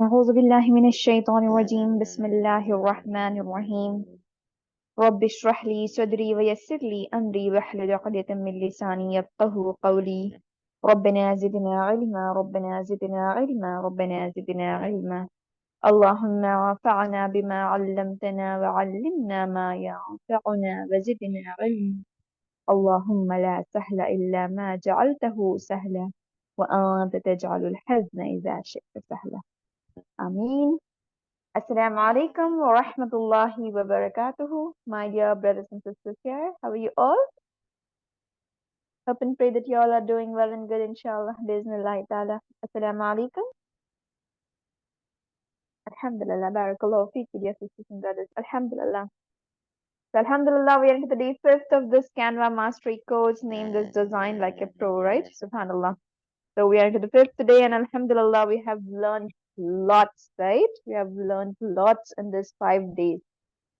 أعوذ بالله من الشيطان الرجيم بسم الله الرحمن الرحيم رب اشرح لي صدري ويسر لي أمري واحلل عقدة من لساني يفقهوا قولي ربنا زدنا علما ربنا زدنا علما ربنا زدنا علما اللهم انفعنا بما علمتنا وعلمنا ما ينفعنا وزدنا علما اللهم لا سهل إلا ما جعلته سهلا وأنت تجعل الحزن إذا شئت سهلا آمين. Assalamu alaikum wa rahmatullahi wa barakatuhu. My dear brothers and sisters here, how are you all? Hope and pray that you all are doing well and good, inshallah. Bismillah ta'ala. Assalamu alaikum. Alhamdulillah. Barakallahu feeki, dear sisters and brothers. Alhamdulillah. So, Alhamdulillah, we are into the day fifth of this Canva mastery course named as Design Like a Pro, right? Subhanallah. So, we are into the fifth day, and Alhamdulillah, we have learned lots, right? We have learned lots in this 5 days.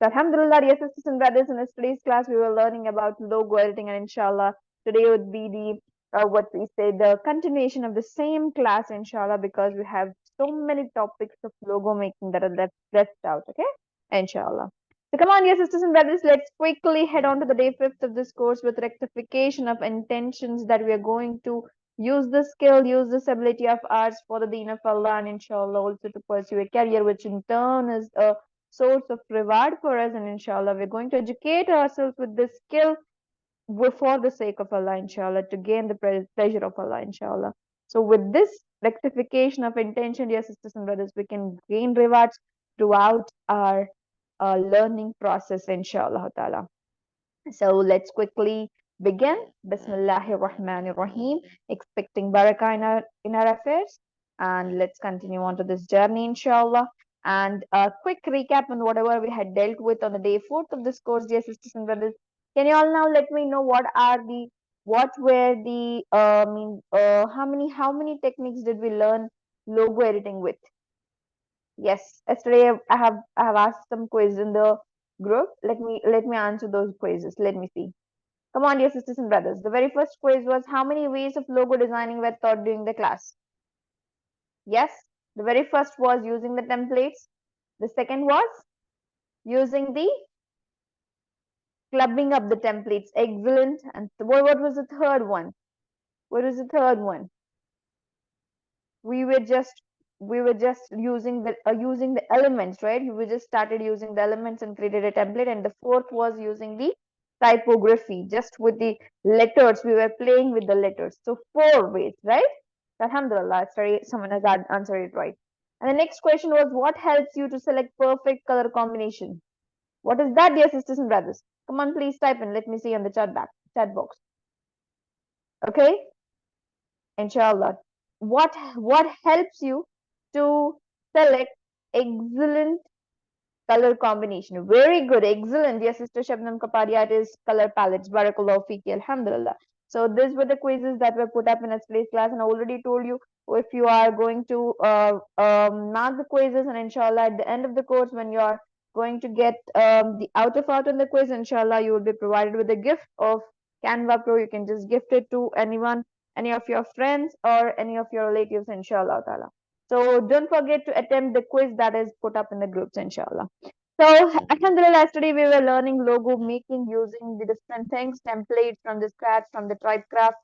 So Alhamdulillah, dear sisters and brothers, in yesterday's class we were learning about logo editing, and inshallah today would be the what we say the continuation of the same class, inshallah, because we have so many topics of logo making that are left out. Okay, inshallah. So come on, dear sisters and brothers, let's quickly head on to the day fifth of this course with rectification of intentions that we are going to use this skill, use this ability of ours for the deen of Allah, and inshallah also to pursue a career, which in turn is a source of reward for us, and inshallah we're going to educate ourselves with this skill for the sake of Allah, inshallah, to gain the pleasure of Allah, inshallah. So with this rectification of intention, dear sisters and brothers, we can gain rewards throughout our learning process, inshallah ta'ala. So let's quickly begin. Bismillahir Rahmanir Rahim, expecting barakah in our affairs, and let's continue on to this journey, inshallah. And a quick recap on whatever we had dealt with on the day fourth of this course, dear sisters and brothers. Can you all now let me know what were the how many techniques did we learn logo editing with? Yes, yesterday I have asked some quiz in the group. Let me answer those quizzes. Let me see. Come on, dear sisters and brothers. The very first quiz was how many ways of logo designing were taught during the class? Yes, the very first was using the templates. The second was using the clubbing up the templates. Excellent. And what was the third one? What was the third one? We were just using the elements, right? We just started using the elements and created a template. And the fourth was using the typography, just with the letters. We were playing with the letters. So 4 ways, right? Alhamdulillah, sorry, someone has answered it right. And the next question was, what helps you to select perfect color combination? What is that, dear sisters and brothers? Come on, please type in. Let me see on the chat box. Okay, inshallah. What helps you to select excellent color combination? Very good, excellent. Dear sister Shabnam Kapadia, it is color palettes. Barakallahu fiki, alhamdulillah. So these were the quizzes that were put up in yesterday's class, and I already told you if you are going to mark the quizzes, and inshallah at the end of the course when you are going to get the out of out on the quiz, inshallah you will be provided with a gift of Canva Pro. You can just gift it to anyone, any of your friends or any of your relatives, inshallah ta'ala. So don't forget to attempt the quiz that is put up in the groups, inshallah. So, alhamdulillah, yesterday we were learning logo making using the different things, templates from the scratch, from the Typecraft,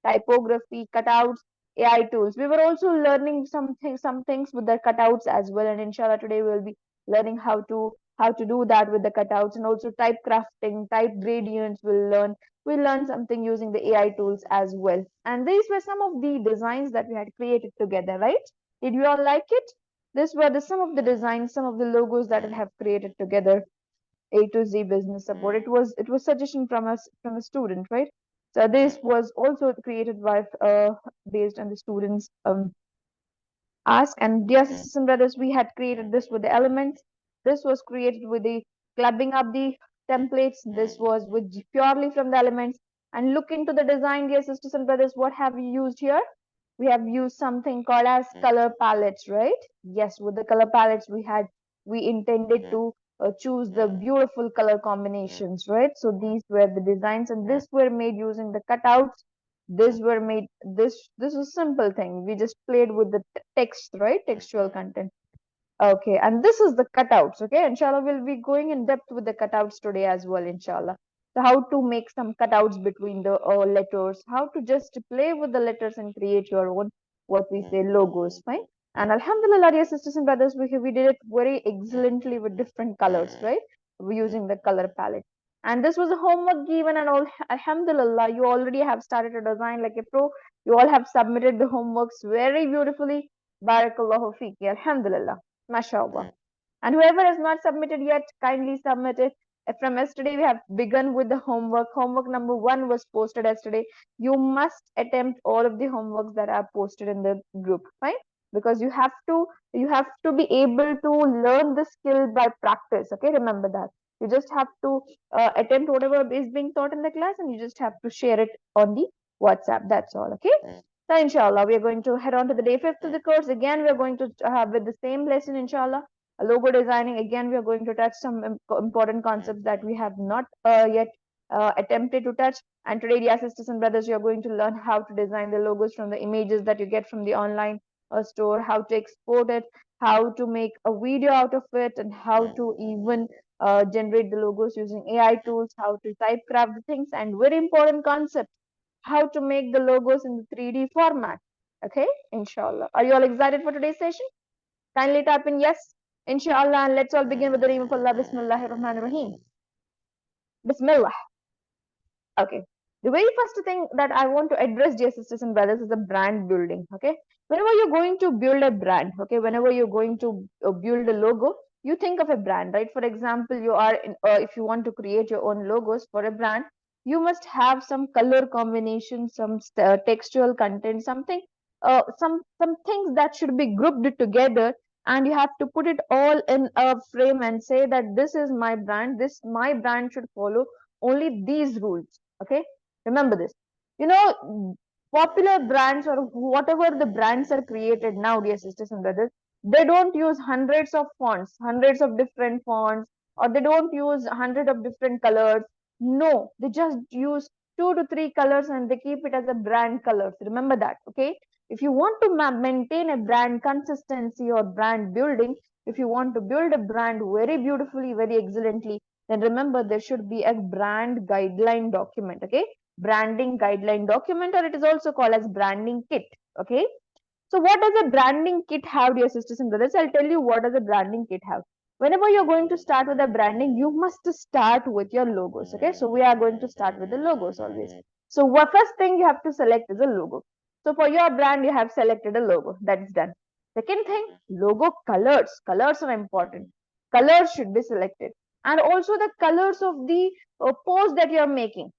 typography, cutouts, AI tools. We were also learning some things with the cutouts as well, and inshallah today we will be learning how to do that with the cutouts, and also type crafting, type gradients. We'll learn something using the AI tools as well. And these were some of the designs that we had created together, right? Did you all like it? These were some of the designs, some of the logos that I have created together. A to Z business support. It was suggestion from a student, right? So this was also created by based on the students ask. And dear sisters and brothers, we had created this with the elements. This was created with the clubbing up the templates. This was with purely from the elements. And look into the design, dear sisters and brothers. What have we used here? We have used something called as color palettes, right? Yes, with the color palettes we intended to choose the beautiful color combinations, right? So these were the designs, and this were made using the cutouts. This was simple thing. We just played with the text, right? Textual content. Okay, and this is the cutouts. Okay, inshallah, we'll be going in depth with the cutouts today as well, inshallah. So, how to make some cutouts between the letters, how to just play with the letters and create your own, what we say, logos, fine. And Alhamdulillah, dear sisters and brothers, we did it very excellently with different colors, right? We're using the color palette. And this was a homework given, and all, Alhamdulillah, you already have started to design like a pro. You all have submitted the homeworks very beautifully. Barakallahu feeki, Alhamdulillah. MashaAllah. And whoever has not submitted yet, kindly submit it. From yesterday, we have begun with the homework. Homework number 1 was posted yesterday. You must attempt all of the homeworks that are posted in the group, fine? Because you have to be able to learn the skill by practice. Okay, remember that. You just have to attempt whatever is being taught in the class, and you just have to share it on the WhatsApp. That's all. Okay. So inshallah, we are going to head on to the day 5th of the course. Again, we are going to have with the same lesson, inshallah. Logo designing. Again, we are going to touch some important concepts that we have not yet attempted to touch. And today, dear sisters and brothers, you are going to learn how to design the logos from the images that you get from the online store, how to export it, how to make a video out of it, and how to even generate the logos using AI tools, how to typecraft the things, and very important concept, how to make the logos in the 3D format. Okay, inshallah. Are you all excited for today's session? Kindly type in yes, inshallah, and let's all begin with the name of Allah. Bismillahir Rahmanir Rahim. Bismillah. Okay. The very first thing that I want to address, dear sisters and brothers, is the brand building. Okay. Whenever you're going to build a brand, okay, whenever you're going to build a logo, you think of a brand, right? For example, if you want to create your own logos for a brand, you must have some color combination, some textual content, something, some things that should be grouped together, and you have to put it all in a frame and say that this is my brand. This my brand should follow only these rules. Okay, remember this. You know, popular brands or whatever the brands are created now, dear sisters and brothers, they don't use hundreds of fonts, hundreds of different fonts, or they don't use hundred of different colors. No, they just use 2 to 3 colors and they keep it as a brand colors. Remember that. Okay, if you want to maintain a brand consistency or brand building, if you want to build a brand very beautifully, very excellently, then remember there should be a brand guideline document. Okay, branding guideline document, or it is also called as branding kit. Okay, so what does a branding kit have, dear sisters and brothers? I'll tell you what does a branding kit have. Whenever you're going to start with a branding, you must start with your logos. Okay, so we are going to start with the logos always. So what first thing you have to select is a logo. So for your brand, you have selected a logo. That's done. Second thing, logo colors. Colors are important. Colors should be selected, and also the colors of the post that you're making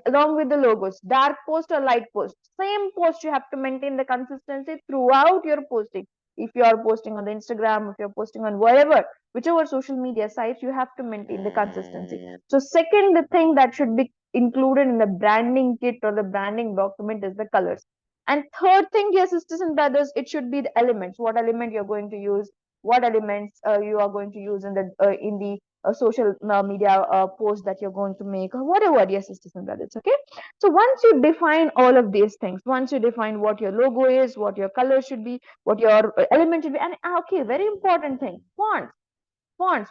along with the logos, dark post or light post, same post, you have to maintain the consistency throughout your posting. If you are posting on the Instagram, if you're posting on wherever, whichever social media sites, you have to maintain the consistency. So second, the thing that should be included in the branding kit or the branding document is the colors. And third thing, dear sisters and brothers, it should be the elements. What element you're going to use, what elements you are going to use in the social media post that you're going to make, or whatever, dear sisters and brothers. Okay, so once you define all of these things, once you define what your logo is, what your color should be, what your element should be, and okay, very important thing, fonts.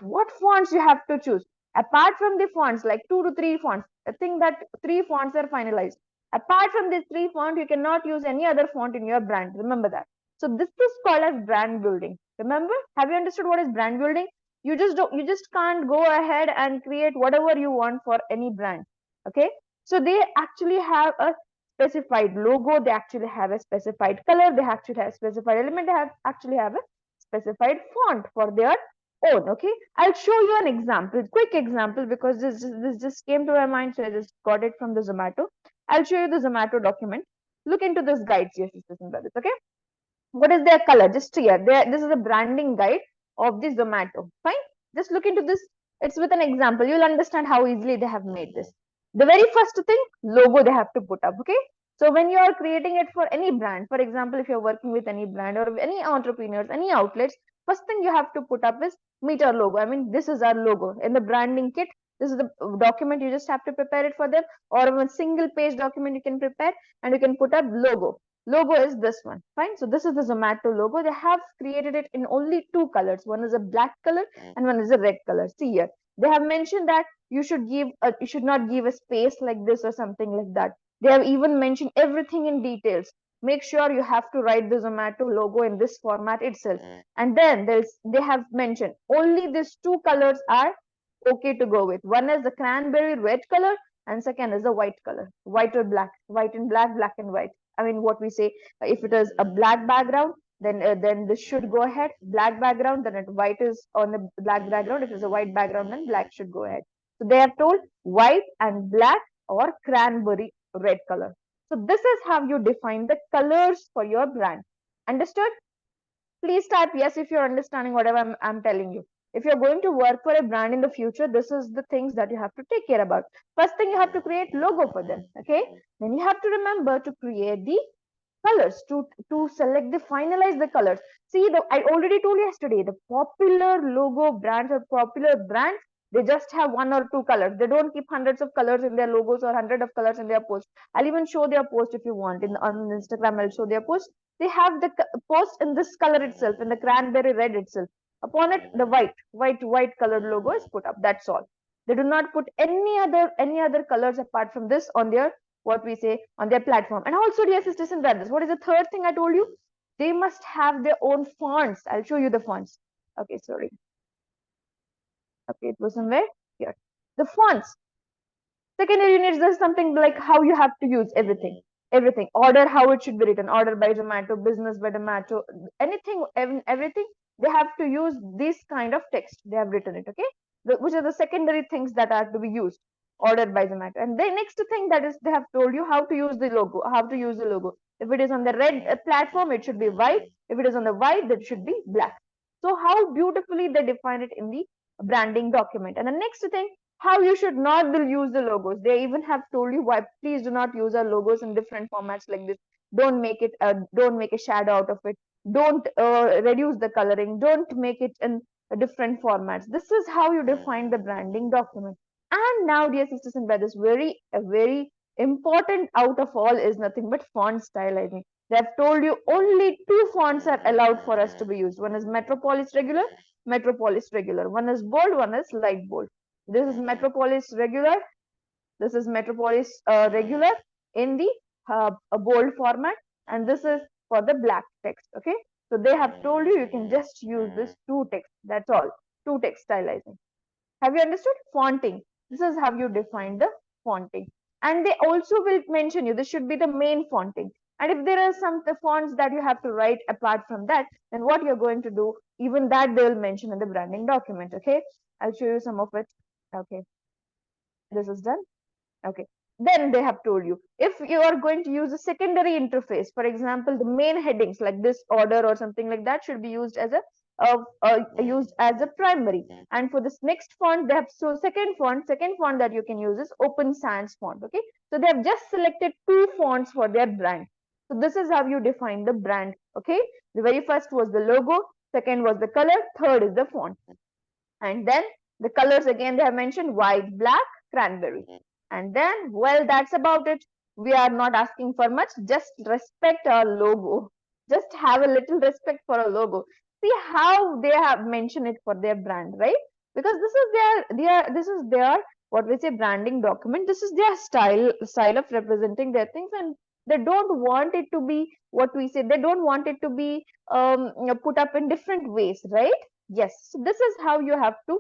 What fonts you have to choose? Apart from the fonts, like 2 to 3 fonts, I think that 3 fonts are finalized. Apart from these 3 fonts, you cannot use any other font in your brand. Remember that. So this is called as brand building. Remember? Have you understood what is brand building? You just can't go ahead and create whatever you want for any brand. Okay. So they actually have a specified logo. They actually have a specified color. They actually have a specified element. They actually have a specified font for their own. Okay, I'll show you an example, quick example, because this just came to my mind, so I just got it from the Zomato. I'll show you the Zomato document. Look into this guide, dear sisters and brothers. Okay, what is their color? Just here, this is a branding guide of the Zomato. Fine, just look into this. It's with an example. You'll understand how easily they have made this. The very first thing, logo they have to put up. Okay, so when you are creating it for any brand, for example, if you're working with any brand or any entrepreneurs, any outlets, first thing you have to put up is meet our logo. I mean, this is our logo in the branding kit. This is the document. You just have to prepare it for them, or a single page document you can prepare, and you can put up logo. Logo is this one. Fine. So this is the Zomato logo. They have created it in only two colors. One is a black color and one is a red color. See here. They have mentioned that you should not give a space like this or something like that. They have even mentioned everything in details. Make sure you have to write the Zomato logo in this format itself. And then they have mentioned only these two colors are okay to go with. One is the cranberry red color and second is the white color. White or black. White and black, black and white. I mean, what we say, if it is a black background, then this should go ahead. Black background, then white is on the black background. If it is a white background, then black should go ahead. So they have told white and black or cranberry red color. So this is how you define the colors for your brand. Understood? Please type yes if you're understanding whatever I'm telling you. If you're going to work for a brand in the future, this is the things that you have to take care about. First thing, you have to create logo for them. Okay. Then you have to remember to create the colors, to select the finalize the colors. See, I already told you yesterday, the popular logo brands or popular brands, they just have one or two colors. They don't keep hundreds of colors in their logos or hundred of colors in their post. I'll even show their post if you want. On Instagram, I'll show their post. They have the post in this color itself, in the cranberry red itself. Upon it, the white colored logo is put up. That's all. They do not put any other colors apart from this on their, what we say, on their platform. And also, dear sisters and brothers, what is the third thing I told you? They must have their own fonts. I'll show you the fonts. Okay, sorry. Okay, it was somewhere here. The fonts. Secondary units, there's something like how you have to use everything. Everything. Order, how it should be written. Order by Zomato, business by Zomato, anything, everything. They have to use this kind of text. They have written it, okay? Which are the secondary things that are to be used. Ordered by Zomato. And the next thing that is, they have told you how to use the logo. How to use the logo. If it is on the red platform, it should be white. If it is on the white, that should be black. So how beautifully they define it in the branding document. And the next thing, how you should not will use the logos. They even have told you why. Please do not use our logos in different formats like this. Don't make a shadow out of it. Don't reduce the coloring. Don't make it in different formats. This is how you define the branding document. And now, dear sisters and brothers, very important out of all is nothing but font stylizing. They have told you only two fonts are allowed for us to be used. One is Metropolis regular, Metropolis regular. One is bold, one is light bold. This is Metropolis regular. This is Metropolis regular in the bold format, and this is for the black text. Okay, so they have told you can just use this two text. That's all. Two text stylizing. Have you understood? Fonting. This is how you define the fonting. And they also will mention you, this should be the main fonting. And if there are some fonts that you have to write apart from that, then what you're going to do, even that they will mention in the branding document. Okay, I'll show you some of it. Okay, this is done. Okay, then they have told you if you are going to use a secondary interface, for example, the main headings like this order or something like that should be used as a primary. And for this next font, they have second font that you can use is Open Sans font. Okay, so they have just selected two fonts for their brand. So this is how you define the brand. Okay, the very first was the logo, second was the color, third is the font. And then the colors again they have mentioned white, black, cranberry. And then, well, that's about it. We are not asking for much. Just respect our logo. Just have a little respect for a logo. See how they have mentioned it for their brand, right? Because this is their what we say branding document. This is their style of representing their things, and they don't want it to be what we say. They don't want it to be put up in different ways, right? Yes. So this is how you have to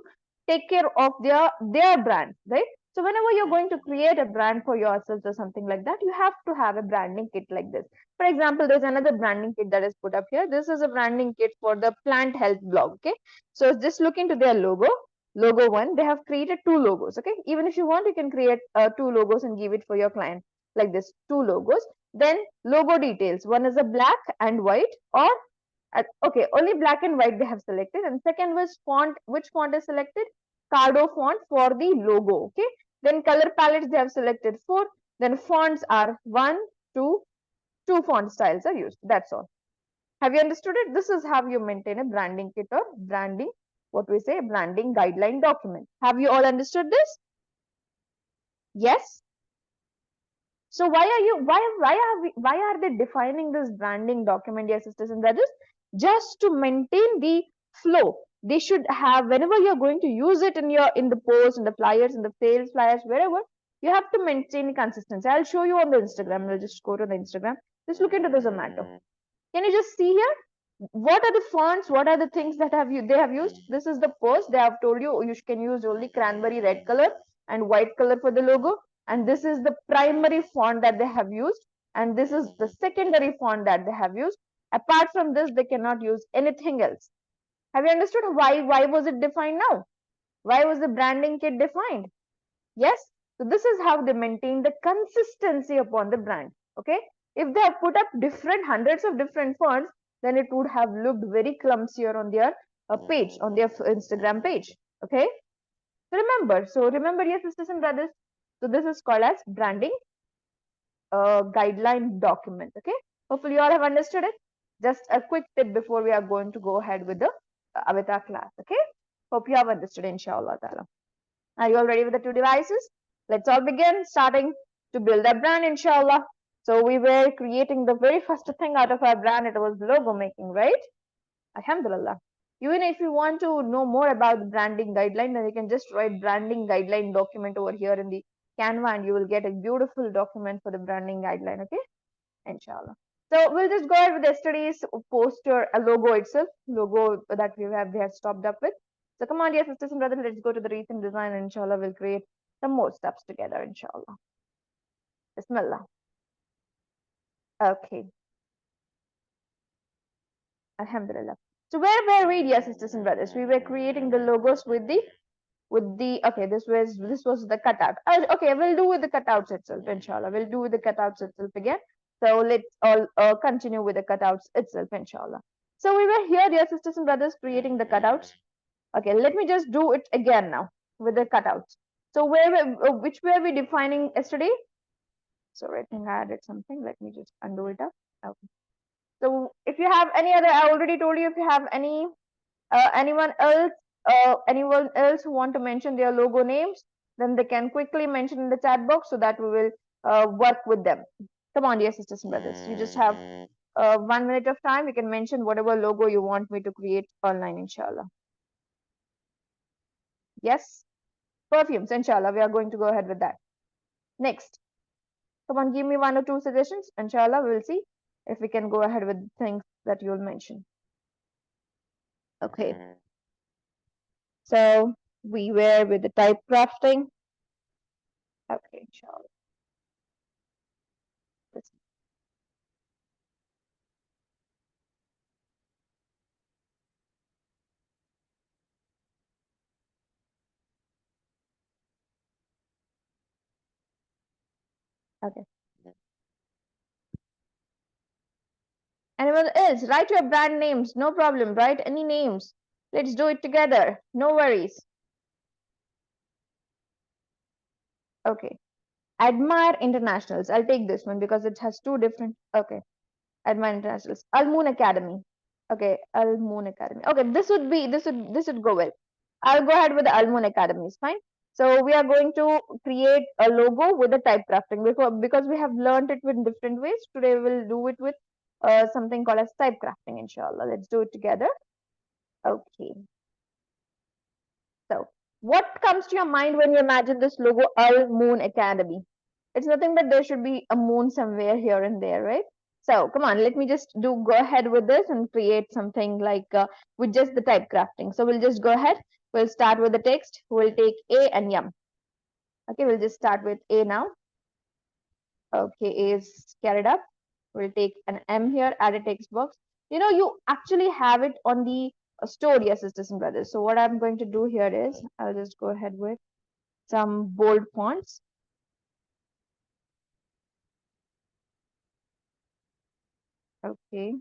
take care of their brand, right? So whenever you're going to create a brand for yourselves or something like that, you have to have a branding kit like this. For example, there's another branding kit that is put up here. This is a branding kit for the plant health blog. Okay, so just look into their logo one. They have created two logos. Okay, even if you want, you can create two logos and give it for your client like this, two logos. Then logo details. One is a black and white, or okay, only black and white they have selected. And second was font. Which font is selected? Cardo font for the logo. Okay. Then color palettes they have selected four. Then fonts are one, two font styles are used. That's all. Have you understood it? This is how you maintain a branding kit or branding, what we say, branding guideline document. Have you all understood this? Yes? So why are they defining this branding document, dear sisters and brothers? Just to maintain the flow. They should have, whenever you're going to use it in the post, in the flyers, in the sales flyers, wherever, you have to maintain consistency. I'll show you on the Instagram. We'll just go to the Instagram. Just look into the Zomato. Can you just see here? What are the fonts? What are the things that they have used? This is the post. They have told you you can use only cranberry red color and white color for the logo. And this is the primary font that they have used. And this is the secondary font that they have used. Apart from this, they cannot use anything else. Have you understood why was it defined now? Why was the branding kit defined? Yes. So this is how they maintain the consistency upon the brand. Okay. If they have put up hundreds of different fonts, then it would have looked very clumsier on their page, on their Instagram page. Okay. So remember, yes, sisters and brothers. So this is called as branding guideline document. Okay. Hopefully you all have understood it. Just a quick tip before we are going to go ahead with the avatar class. Okay. Hope you have understood, inshallah ta'ala. Are you all ready with the two devices? Let's all begin, starting to build a brand, inshallah. So we were creating the very first thing out of our brand. It was logo making, right? Alhamdulillah. Even if you want to know more about the branding guideline, then you can just write branding guideline document over here in the Canva, and you will get a beautiful document for the branding guideline. Okay, inshallah. So we'll just go ahead with yesterday's poster, a logo itself, logo that we have stopped up with. So come on, dear sisters and brothers, let's go to the recent design, and inshallah we'll create some more steps together, inshallah. Bismillah. Okay. Alhamdulillah. So where were we, dear sisters and brothers? We were creating the logos with the okay, this was the cutout. Okay, we'll do with the cutouts itself, inshallah. We'll do with the cutouts itself again. So let's all continue with the cutouts itself, inshallah. So we were here, dear sisters and brothers, creating the cutouts. Okay, let me just do it again now with the cutouts. So which were we defining yesterday? So I think I added something. Let me just undo it up. Okay. So if you have any other, I already told you, if you have anyone else who want to mention their logo names, then they can quickly mention in the chat box so that we will work with them. Come on, dear sisters and brothers. You just have 1 minute of time. You can mention whatever logo you want me to create online, inshallah. Yes? Perfumes, inshallah. We are going to go ahead with that. Next. Come on, give me 1 or 2 suggestions. Inshallah, we will see if we can go ahead with things that you'll mention. Okay. So we were with the type crafting. Okay, inshallah. Okay. Anyone else? Write your brand names. No problem. Write any names. Let's do it together. No worries. Okay. Admire Internationals. I'll take this one because it has 2 different. Okay. Admire Internationals. Al Moon Academy. Okay. Al Moon Academy. Okay. This would go well. I'll go ahead with the Al Moon Academy. It's fine. So we are going to create a logo with the type crafting because we have learned it in different ways. Today we'll do it with something called as type crafting, inshallah. Let's do it together. Okay. So what comes to your mind when you imagine this logo, Al Moon Academy? It's nothing but there should be a moon somewhere here and there, right? So come on, let me just go ahead with this and create something like with just the type crafting. So we'll just go ahead. We'll start with the text. We'll take A and Yum. Okay, we'll just start with A now. Okay, A is carried up. We'll take an M here, add a text box. You know, you actually have it on the store, yes, sisters and brothers. So what I'm going to do here is I'll just go ahead with some bold fonts. Okay.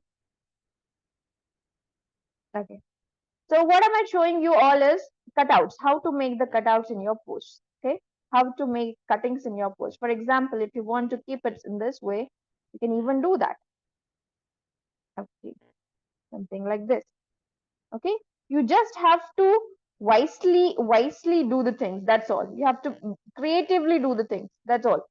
Okay. So what am I showing you all is cutouts, how to make the cutouts in your posts. Okay. How to make cuttings in your post. For example, if you want to keep it in this way, you can even do that. Okay. Something like this. Okay. You just have to wisely do the things. That's all. You have to creatively do the things. That's all.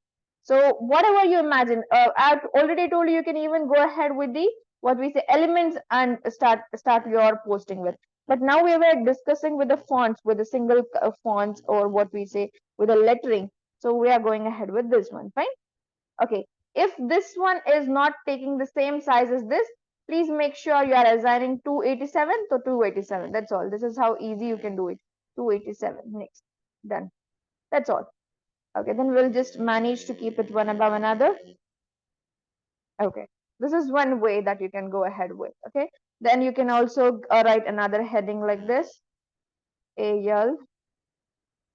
So whatever you imagine, I've already told you, you can even go ahead with the what we say elements and start your posting with. But now we were discussing with the fonts, with the single fonts, or what we say with the lettering. So we are going ahead with this one, fine. Okay, if this one is not taking the same size as this, please make sure you are assigning 287 to 287. That's all. This is how easy you can do it. 287. Next. Done. That's all. Okay, then we'll just manage to keep it one above another. Okay, this is one way that you can go ahead with. Okay, then you can also write another heading like this. AL,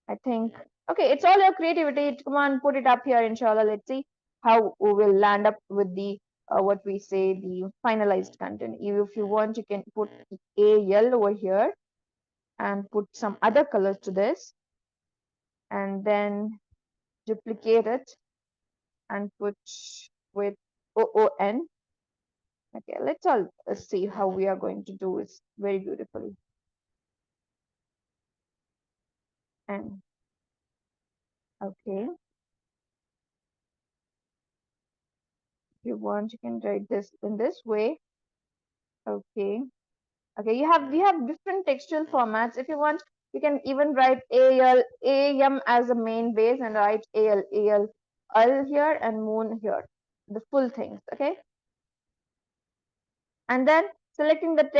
I think. Okay, it's all your creativity. Come on, put it up here, inshallah. Let's see how we will land up with the what we say the finalized content. If you want, you can put AL over here and put some other colors to this, and then duplicate it and put with OON. Okay, let's all see how we are going to do this very beautifully. And okay, if you want, you can write this in this way. Okay, okay, you have different textual formats. If you want, you can even write AM as a main base and write AL here and moon here, the full things. Okay, and then selecting the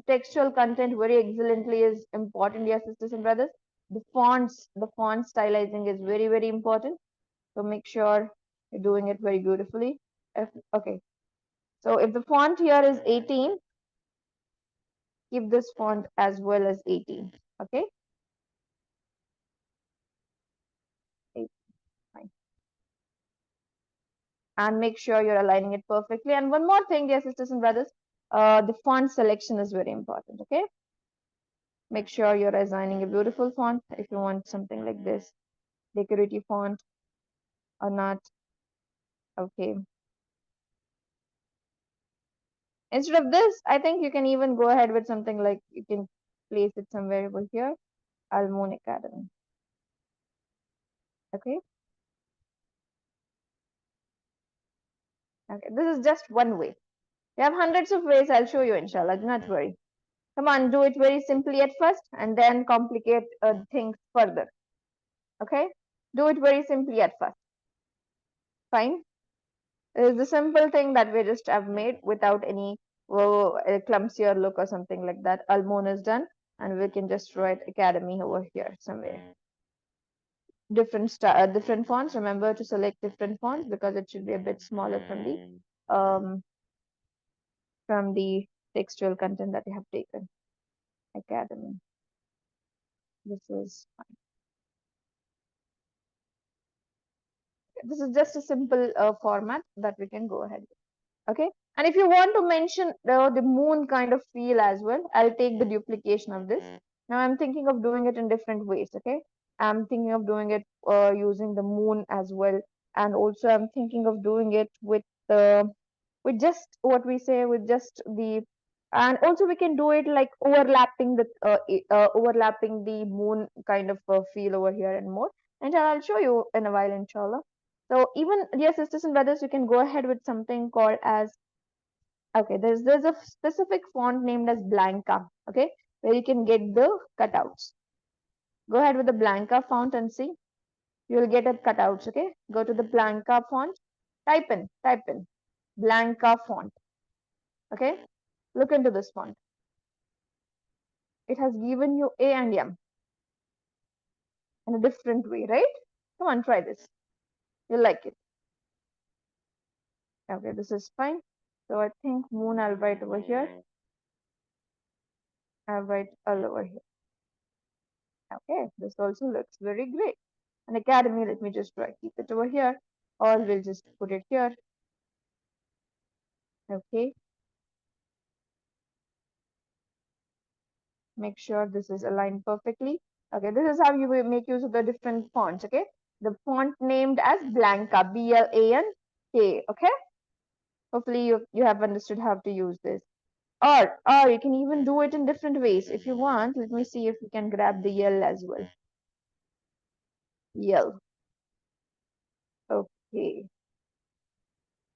textual content very excellently is important, dear sisters and brothers. The font stylizing is very important. So make sure you're doing it very beautifully. Okay, so if the font here is 18, keep this font as well as 18. Okay, 18, fine. And make sure you're aligning it perfectly. And one more thing, dear sisters and brothers, the font selection is very important. Okay, make sure you're assigning a beautiful font. If you want something like this, decorative font or not. Okay, instead of this, I think you can even go ahead with something like you can place it somewhere over here. Almond Academy. Okay. Okay. This is just one way. We have hundreds of ways. I'll show you, inshallah. Do not worry. Come on, do it very simply at first and then complicate things further. Okay. Do it very simply at first. Fine. It is the simple thing that we just have made without any a clumsier look or something like that. Almond is done, and we can just write Academy over here somewhere. Different fonts. Remember to select different fonts because it should be a bit smaller from the textual content that you have taken. Academy. This is fine. This is just a simple format that we can go ahead with. Okay, and if you want to mention the moon kind of feel as well, I'll take the duplication of this. Now I'm thinking of doing it in different ways. Okay, I'm thinking of doing it using the moon as well, and also I'm thinking of doing it with just what we say with just the, and also we can do it like overlapping the moon kind of feel over here and more, and I'll show you in a while, inshallah. So even, dear sisters and brothers, you can go ahead with something called as, okay, there's a specific font named as Blanca, okay, where you can get the cutouts. Go ahead with the Blanca font and see. You'll get a cutouts, okay? Go to the Blanca font, type in Blanca font, okay? Look into this font. It has given you A and M in a different way, right? Come on, try this. You'll like it. Okay, this is fine. So I think moon I'll write over here. I'll write all over here. Okay, this also looks very great. An academy, let me just try keep it over here, or we'll just put it here. Okay, make sure this is aligned perfectly. Okay, this is how you will make use of the different fonts. Okay, the font named as Blanca, Blank. Okay, hopefully you have understood how to use this. Or you can even do it in different ways if you want. Let me see if we can grab the yell as well. Yell. Okay. Okay.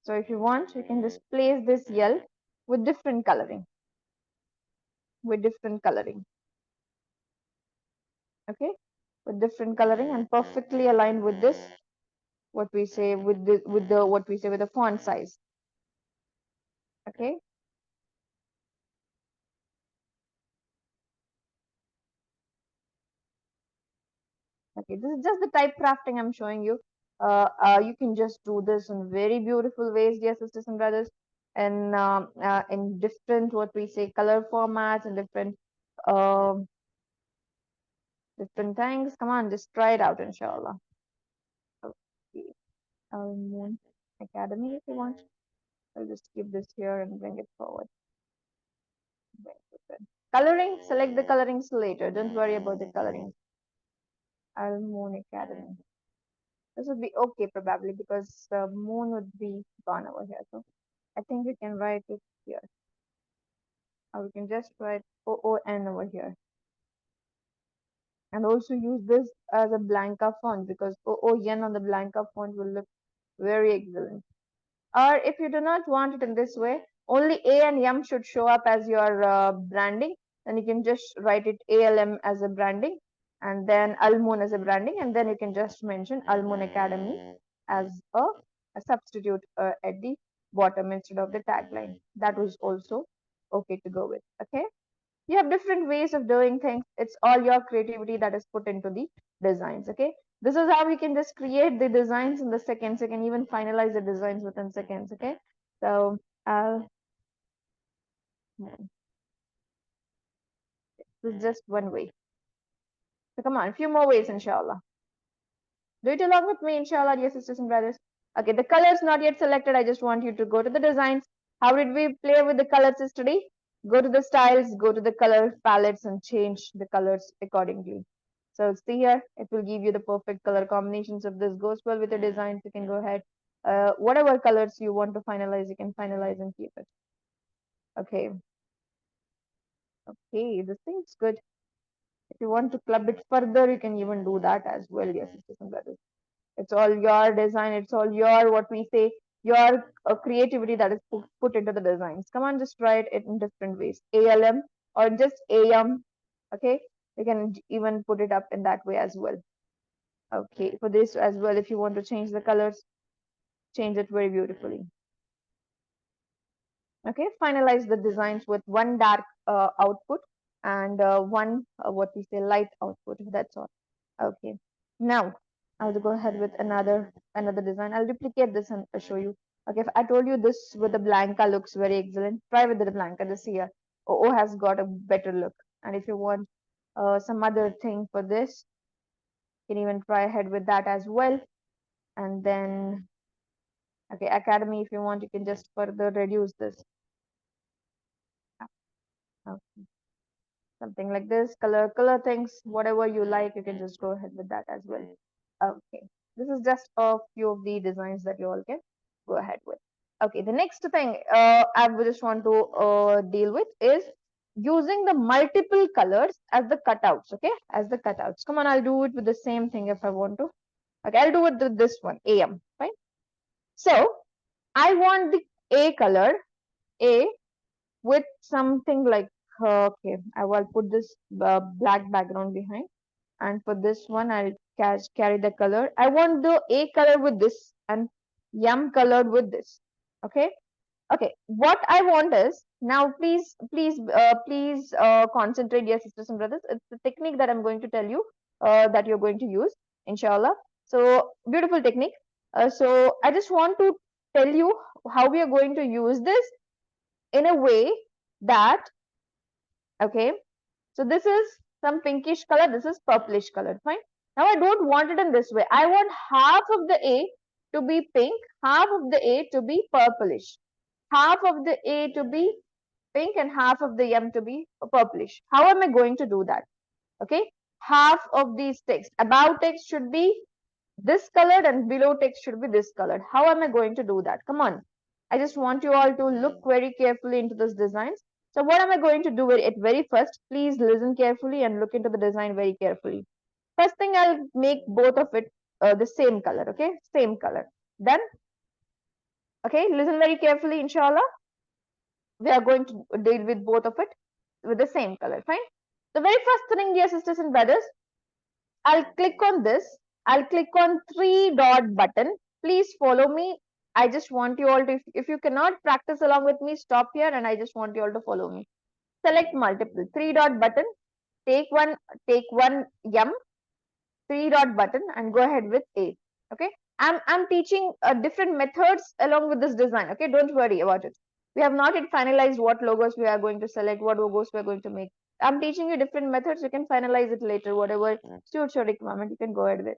So if you want, you can just place this yell with different coloring, okay, with different coloring and perfectly aligned with this, what we say with the what we say with the font size, okay. Okay, this is just the type crafting I'm showing you. You can just do this in very beautiful ways, dear sisters and brothers, and in different what we say color formats and um different things. Come on, just try it out, inshallah. Okay, Moon Academy, if you want. I'll just keep this here and bring it forward. Bring it in. Coloring, select the colorings later. Don't worry about the coloring. Al Moon Academy. This would be okay probably because the moon would be gone over here. So I think we can write it here. Or we can just write OON over here. And also use this as a blanca font because OON on the blanca font will look very excellent. Or if you do not want it in this way, only A and M should show up as your branding. Then you can just write it ALM as a branding and then Almoon as a branding. And then you can just mention Almoon Academy as a substitute at the bottom instead of the tagline. That was also okay to go with. Okay. You have different ways of doing things. It's all your creativity that is put into the designs. Okay. This is how we can just create the designs in the seconds. You can even finalize the designs within seconds. Okay. So this is just one way. So come on, a few more ways, inshallah. Do it along with me, inshallah, dear sisters and brothers. Okay, the colors not yet selected. I just want you to go to the designs. How did we play with the colors yesterday? Go to the styles, go to the color palettes and change the colors accordingly. So see here, it will give you the perfect color combinations. If this goes well with the designs, you can go ahead. Whatever colors you want to finalize, you can finalize and keep it. Okay. Okay, this thing's good. If you want to club it further, you can even do that as well, yes, sisters and brothers. It's all your design. It's all your, what we say, your creativity that is put into the designs. Come on, just try it in different ways. ALM or just AM. Okay, you can even put it up in that way as well. Okay, for this as well, if you want to change the colors, change it very beautifully. Okay, finalize the designs with one dark output and one what we say light output. That's all. Okay, now I'll go ahead with another design. I'll duplicate this and show you. Okay, if I told you this with the blanca looks very excellent, try with the blanca. This here OO has got a better look. And if you want some other thing for this, you can even try ahead with that as well. And then okay, academy, if you want, you can just further reduce this. Okay. Something like this, color things, whatever you like, you can just go ahead with that as well. Okay, this is just a few of the designs that you all can go ahead with. Okay, the next thing I would just want to deal with is using the multiple colors as the cutouts. Okay, as the cutouts. Come on, I'll do it with the same thing if I want to. Okay, I'll do it with this one, AM. Fine. So I want the A color, A with something like okay, I will put this black background behind, and for this one I'll carry the color. I want the A color with this and yum colored with this. Okay. Okay, what I want is now please concentrate, dear sisters and brothers. It's the technique that I'm going to tell you that you're going to use, inshallah. So beautiful technique. So I just want to tell you how we are going to use this in a way that okay, so this is some pinkish color, this is purplish color, fine. Now I don't want it in this way. I want half of the A to be pink, half of the A to be purplish, half of the A to be pink and half of the M to be purplish. How am I going to do that? Okay, half of these text, above text should be this colored and below text should be this colored. How am I going to do that? Come on. I just want you all to look very carefully into this designs. So what am I going to do at very first? Please listen carefully and look into the design very carefully. First thing, I'll make both of it the same color. Okay, same color. Done? Okay, listen very carefully, inshallah. We are going to deal with both of it with the same color. Fine. The very first thing, dear sisters and brothers, I'll click on this. I'll click on three dot button. Please follow me. I just want you all to, if you cannot practice along with me, stop here and I just want you all to follow me. Select multiple. Three dot button. Take one yum, three dot button and go ahead with A. Okay. I'm teaching different methods along with this design. Okay. Don't worry about it. We have not yet finalized what logos we are going to select, what logos we are going to make. I'm teaching you different methods. You can finalize it later, whatever suits your requirement, you can go ahead with.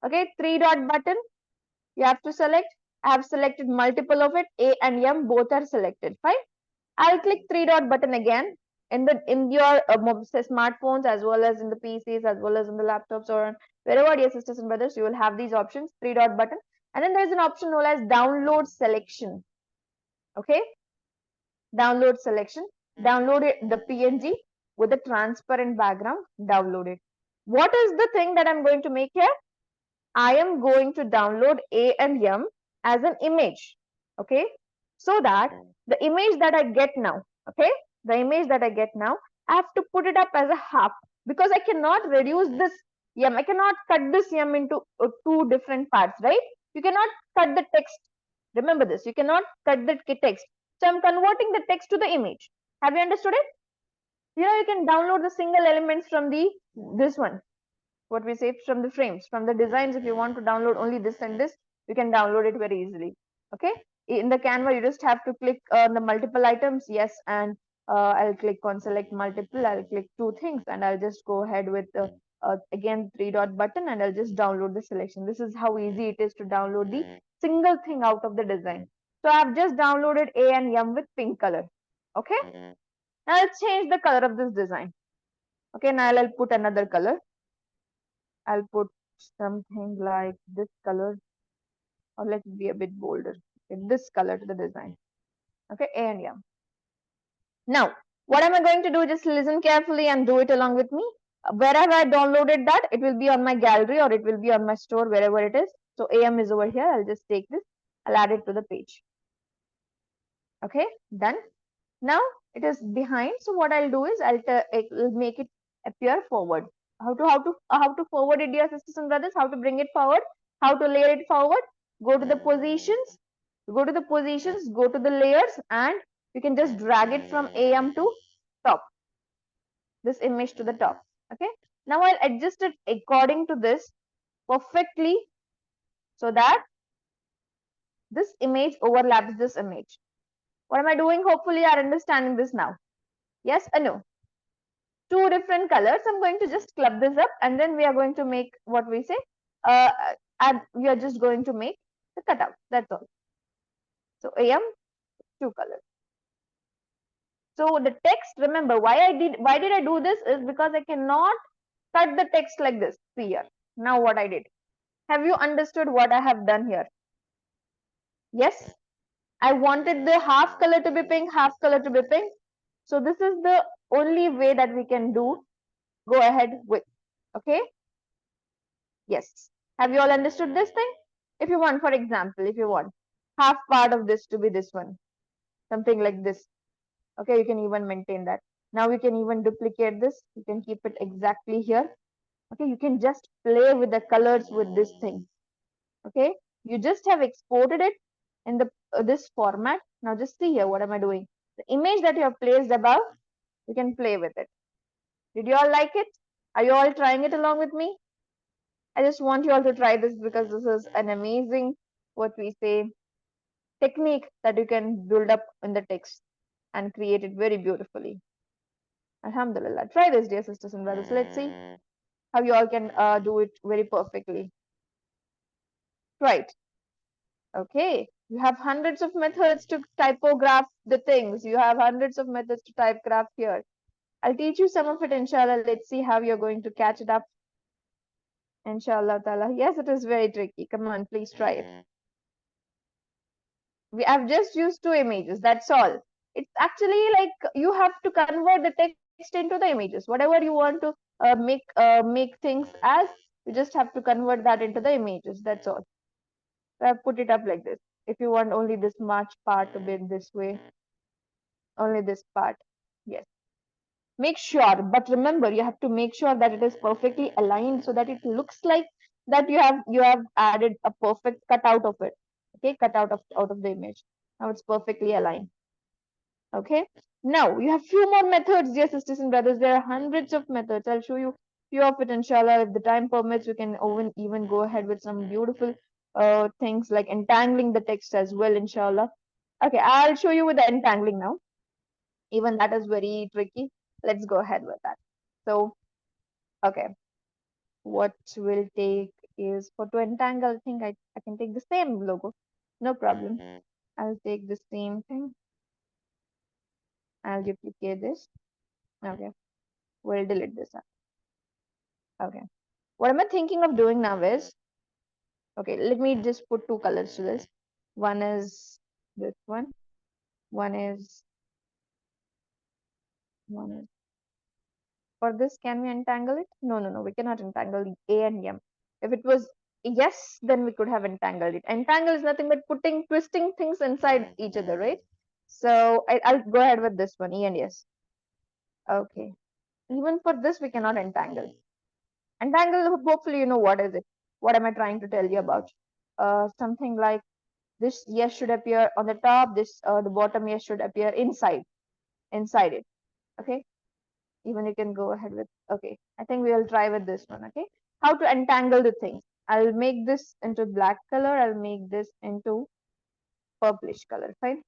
Okay, three dot button, you have to select. I have selected multiple of it. A and M both are selected. Fine. I'll click three dot button again in your smartphones as well as in the PCs as well as in the laptops or on wherever your sisters and brothers, you will have these options. Three dot button, and then there is an option known as download selection. Okay, download selection. Download it, the PNG with a transparent background. Download it. What is the thing that I'm going to make here? I am going to download A and M as an image. Okay, so that the image that I get now, okay, the image that I get now, I have to put it up as a half because I cannot reduce this yum. I cannot cut this yum into two different parts, right? You cannot cut the text. Remember this. You cannot cut the text. So I'm converting the text to the image. Have you understood it? You can download the single elements from the this one, what we say, from the frames, from the designs. If you want to download only this and this, you can download it very easily. Okay, in the Canva, you just have to click on the multiple items, yes, and I'll click on select multiple. I'll click two things and I'll just go ahead with again three dot button and I'll just download the selection. This is how easy it is to download the single thing out of the design. So I've just downloaded A and M with pink color. Okay, now I'll change the color of this design. Okay, now I'll put another color. I'll put something like this color, or let it be a bit bolder. Okay, this color to the design. Okay, A and M. Now, what am I going to do? Just listen carefully and do it along with me. Wherever I downloaded that, it will be on my gallery or it will be on my store, wherever it is. So AM is over here. I'll just take this. I'll add it to the page. Okay, done. Now it is behind. So what I'll do is I'll make it appear forward. How to forward it, dear sisters and brothers? How to bring it forward? How to layer it forward? Go to the positions. Go to the positions. Go to the layers, and you can just drag it from AM to top. This image to the top. Okay. Now I'll adjust it according to this perfectly, so that this image overlaps this image. What am I doing? Hopefully you are understanding this now. Yes or no? Two different colors. I'm going to just club this up and then we are going to make what we say. And we are just going to make the cutout. That's all. So AM, two colors. So the text, remember why did I do this is because I cannot cut the text like this. See here. Now what I did. Have you understood what I have done here? Yes. I wanted the half color to be pink, half color to be pink. So this is the only way that we can do. Go ahead with. Okay. Yes. Have you all understood this thing? If you want, for example, if you want half part of this to be this one, something like this. Okay, you can even maintain that. Now we can even duplicate this. You can keep it exactly here. Okay, you can just play with the colors with this thing. Okay, you just have exported it in the this format. Now just see here, what am I doing? The image that you have placed above, you can play with it. Did you all like it? Are you all trying it along with me? I just want you all to try this because this is an amazing, what we say, technique that you can build up in the text and create it very beautifully. Alhamdulillah. Try this, dear sisters and brothers. Let's see how you all can do it very perfectly. Right. Okay. You have hundreds of methods to typograph the things. You have hundreds of methods to typecraft here. I'll teach you some of it, inshallah. Let's see how you're going to catch it up. Inshallah ta'ala. Yes, it is very tricky. Come on, please try it. I've just used two images. That's all. It's actually like you have to convert the text into the images. Whatever you want to make things as, you just have to convert that into the images. That's all. So I've put it up like this. If you want only this much part to be this way, only this part. Yes. Make sure, but remember, you have to make sure that it is perfectly aligned so that it looks like that you have added a perfect cutout of it. Okay, cutout of out of the image. Now it's perfectly aligned. Okay. Now you have few more methods, dear sisters and brothers. There are hundreds of methods. I'll show you few of it, inshallah. If the time permits, we can even go ahead with some beautiful things like entangling the text as well, inshallah. Okay, I'll show you with the entangling now. Even that is very tricky. Let's go ahead with that. So, okay, what we'll take is for to entangle, I think I can take the same logo. No problem. I'll take the same thing. I'll duplicate this. Okay, we'll delete this up. Okay, what am I thinking of doing now is, okay, let me just put two colors to this. One is this one is one is for this. Can we entangle it? No, no, no, we cannot entangle the A and M. If it was yes, then we could have entangled it. Entangle is nothing but twisting things inside each other, right? So I'll go ahead with this one, E and S. Okay. Even for this, we cannot entangle. Entangle, hopefully you know what is it. What am I trying to tell you about? Something like this yes should appear on the top, this the bottom yes should appear inside it. Okay. Even you can go ahead with, okay, I think we will try with this one. Okay, how to entangle the things. I'll make this into black color, I'll make this into purplish color. Fine.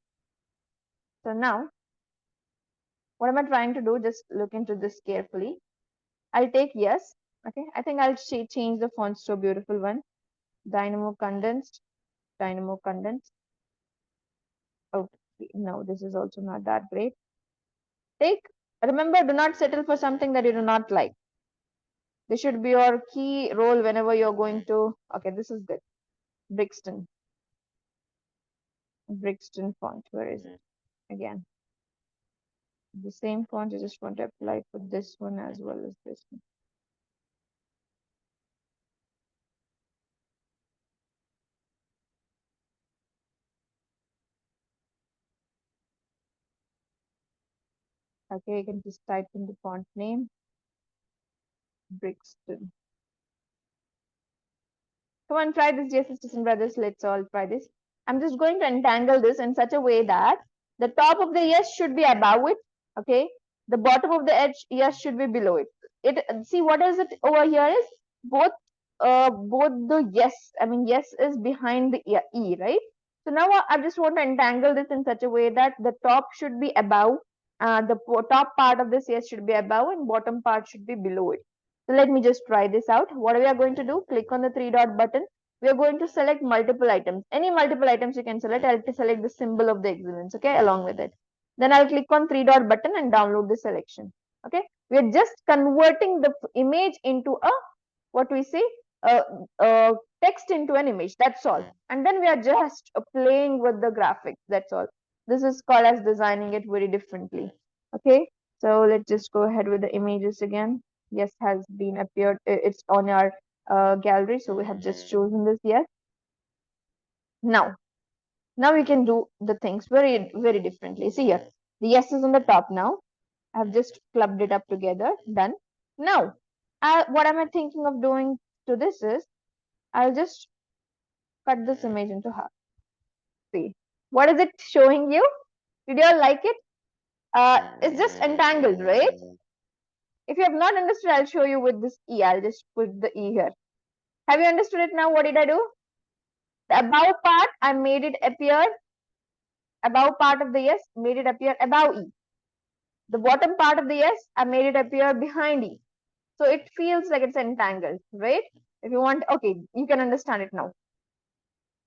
So now what am I trying to do? Just look into this carefully. I'll take yes. Okay, I think I'll change the fonts to a beautiful one. Dynamo condensed, Dynamo condensed. Okay, no, this is also not that great. Take, remember, do not settle for something that you do not like. This should be your key role whenever you're going to, okay, this is good. Brixton. Brixton font. Where is it? Again. The same font. I just want to apply for this one as well as this one. Okay, you can just type in the font name. Brixton. Come on, try this, dear sisters and brothers. Let's all try this. I'm just going to entangle this in such a way that the top of the yes should be above it. Okay. The bottom of the edge yes should be below it. See what is it over here is both the yes. I mean yes is behind the e, right? So now I just want to entangle this in such a way that the top should be above. The top part of this yes should be above and bottom part should be below it. So let me just try this out. What we are going to do, click on the three dot button. We are going to select multiple items. Any multiple items you can select. I'll select the symbol of the excellence, okay, along with it. Then I'll click on three dot button and download the selection. Okay, we are just converting the image into a, what we say, text into an image. That's all. And then we are just playing with the graphics. That's all. This is called as designing it very differently. Okay, so let's just go ahead with the images again. Yes has been appeared. It's on our gallery, so we have just chosen this. Yes. Now we can do the things very differently. See here, the yes is on the top now. I've just clubbed it up together. Done. Now, what am I thinking of doing to this is, I'll just cut this image into half. See, what is it showing you? Did you all like it? It's just entangled, right? If you have not understood, I'll show you with this E. I'll just put the E here. Have you understood it now? What did I do? The above part, I made it appear, above part of the yes, made it appear above E. The bottom part of the yes, I made it appear behind E. So it feels like it's entangled, right? If you want, okay, you can understand it now.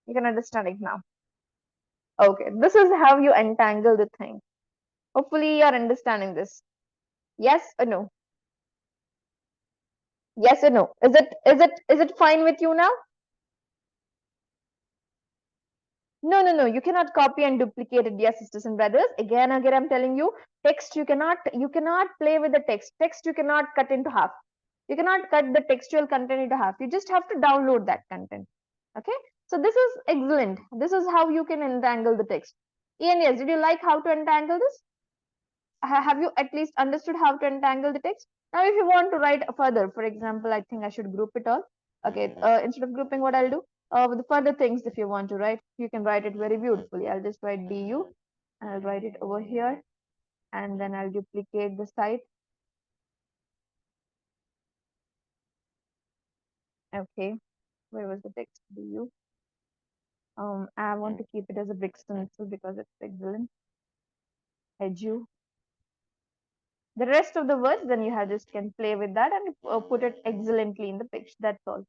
You can understand it now. Okay, this is how you entangle the thing. Hopefully you're understanding this. Yes or no? Yes or no? Is it fine with you now? No. You cannot copy and duplicate it, dear sisters and brothers. Again, I'm telling you, text you cannot play with the text. Text you cannot cut into half. You cannot cut the textual content into half. You just have to download that content. Okay. So this is excellent. This is how you can entangle the text. Ian, yes, did you like how to entangle this? Have you at least understood how to entangle the text? Now, if you want to write further, for example, I think I should group it all. Okay, instead of grouping, what I'll do, with the further things, if you want to write, you can write it very beautifully. I'll just write DU, and I'll write it over here, and then I'll duplicate the site. Okay, where was the text? DU. I want to keep it as a big stencil because it's excellent. Edu. The rest of the words, then you have just can play with that and put it excellently in the picture. That's all.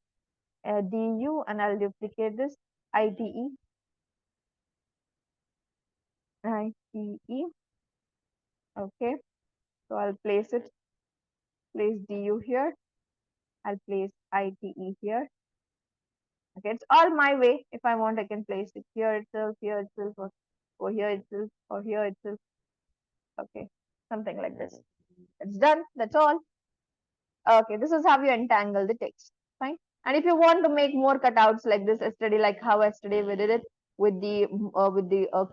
DU, and I'll duplicate this. ITE. ITE. Okay. So I'll place it. Place DU here. I'll place ITE here. Okay. It's all my way. If I want, I can place it here itself, or here itself, or here itself. Okay. Something like this. It's done. That's all. Okay, this is how you entangle the text. Fine. And if you want to make more cutouts like this yesterday, like how yesterday we did it with the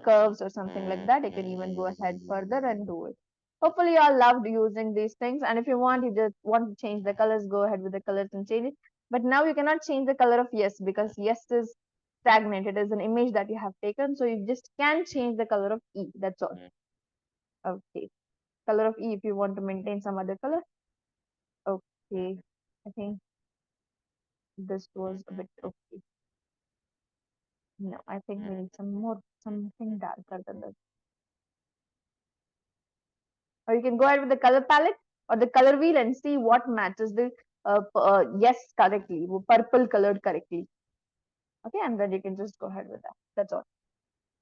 curves or something like that, you can even go ahead further and do it. Hopefully, you all loved using these things. And if you want, you just want to change the colors, go ahead with the colors and change it. But now you cannot change the color of yes because yes is stagnant. It is an image that you have taken. So you just can change the color of E. That's all. Okay. Color of E if you want to maintain some other color. Okay. I think this was a bit okay. No, I think we need something darker than this. Or you can go ahead with the color palette or the color wheel and see what matches the yes correctly, purple colored correctly. Okay, and then you can just go ahead with that. That's all.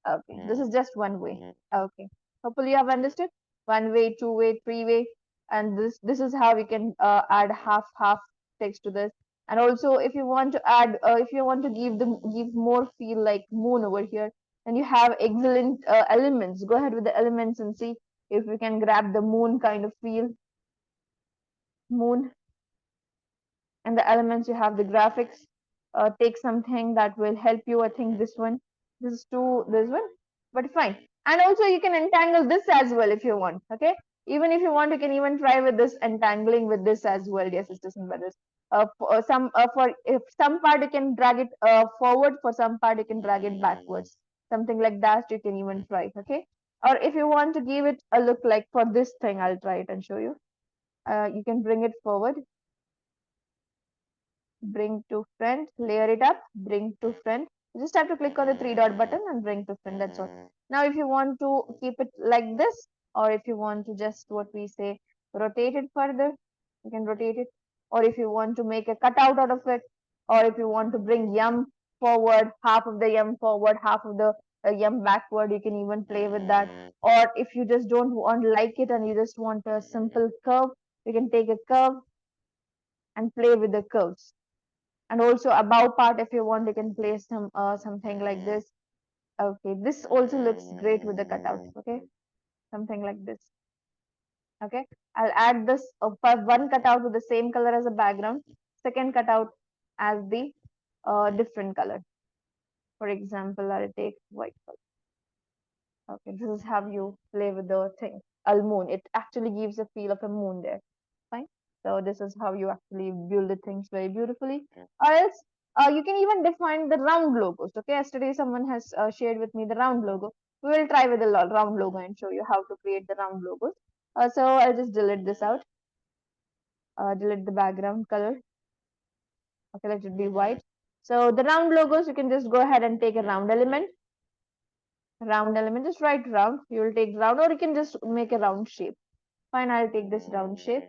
Okay, this is just one way. Okay, hopefully you have understood. One way, two way, three way, and this is how we can add half text to this. And also, if you want to add, if you want to give more feel like moon over here, and you have excellent elements. Go ahead with the elements and see if we can grab the moon kind of feel. Moon and the elements you have the graphics. Take something that will help you. I think this one, this is too, this one, but fine. And also you can entangle this as well if you want. Okay, even if you want, you can even try with this entangling with this as well, dear sisters and brothers. For if some part you can drag it forward, for some part you can drag it backwards, something like that you can even try. Okay, or if you want to give it a look like for this thing, I'll try it and show you. You can bring it forward, bring to front, layer it up, bring to front. You just have to click on the three dot button and bring to front. That's all. Now, if you want to keep it like this, or if you want to just what we say, rotate it further, you can rotate it. Or if you want to make a cutout out of it, or if you want to bring yum forward, half of the yum forward, half of the yum backward, you can even play with that. Or if you just don't want like it and you just want a simple curve, you can take a curve and play with the curves. And also above part, if you want, you can place something like this. Okay, this also looks great with the cutout. Okay, something like this. Okay, I'll add this one cutout with the same color as a background, second cutout as the different color. For example, I'll take white color. Okay, this is how you play with the thing. Al moon, it actually gives a feel of a moon there. Fine. So this is how you actually build the things very beautifully. Or else you can even define the round logos. Okay, yesterday someone has shared with me the round logo. We will try with the round logo and show you how to create the round logos. So I'll just delete this out. Delete the background color. Okay, let it be white. So the round logos, you can just go ahead and take a round element, just write round. You will take round, or you can just make a round shape. Fine, I'll take this round shape.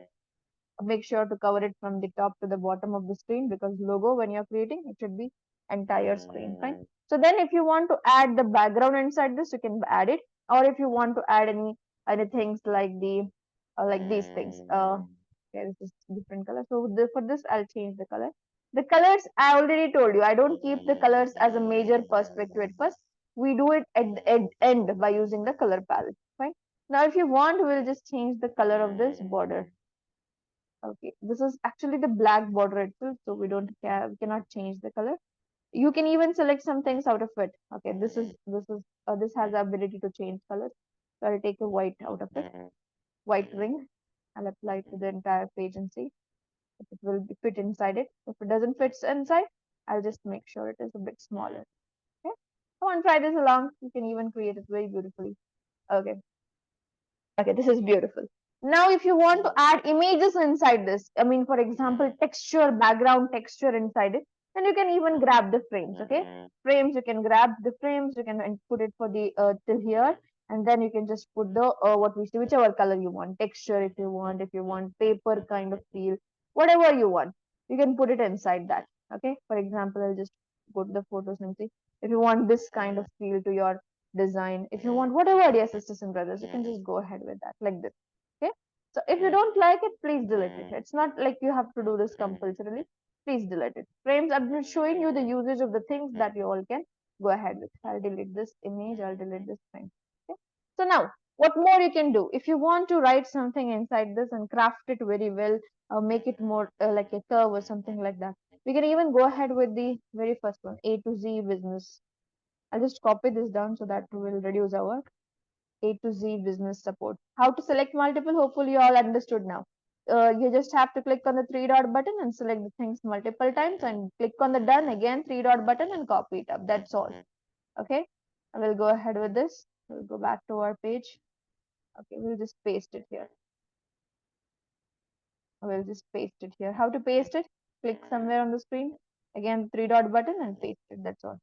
Make sure to cover it from the top to the bottom of the screen, because logo, when you're creating, it should be entire screen. Fine. So then if you want to add the background inside this, you can add it. Or if you want to add any things like the like these things. Okay, this is different color. So for this, I'll change the color. The colors, I already told you, I don't keep the colors as a major perspective at first. We do it at the end by using the color palette. Fine. Now, if you want, we'll just change the color of this border. Okay, this is actually the black border itself, so we don't care, we cannot change the color. You can even select some things out of it. Okay, this has the ability to change colors. So I'll take a white out of it, white ring. I'll apply it to the entire page and see if it will fit inside it. If it doesn't fit inside, I'll just make sure it is a bit smaller. Okay, come on, try this along. You can even create it very beautifully. Okay. Okay, this is beautiful. Now, if you want to add images inside this, I mean, for example, texture, background texture inside it, then you can even grab the frames, okay? Frames, you can grab the frames, you can put it for the till here, and then you can just put the what we see, whichever color you want, texture if you want paper kind of feel, whatever you want, you can put it inside that, okay? For example, I'll just go to the photos and see if you want this kind of feel to your design. If you want whatever, dear sisters and brothers, you can just go ahead with that like this. Okay. So if you don't like it, please delete it. It's not like you have to do this compulsorily. Please delete it. Frames, I'm just showing you the usage of the things that you all can go ahead with. I'll delete this image. I'll delete this frame. Okay. So now, what more you can do? If you want to write something inside this and craft it very well, make it more like a curve or something like that. We can even go ahead with the very first one, A to Z business. I'll just copy this down so that will reduce our A to Z business support. How to select multiple? Hopefully you all understood now. You just have to click on the three dot button and select the things multiple times and click on the done again three dot button and copy it up. That's all. Okay. I will go ahead with this. We'll go back to our page. Okay, we'll just paste it here. We'll just paste it here. How to paste it? Click somewhere on the screen. Again, three dot button and paste it. That's all.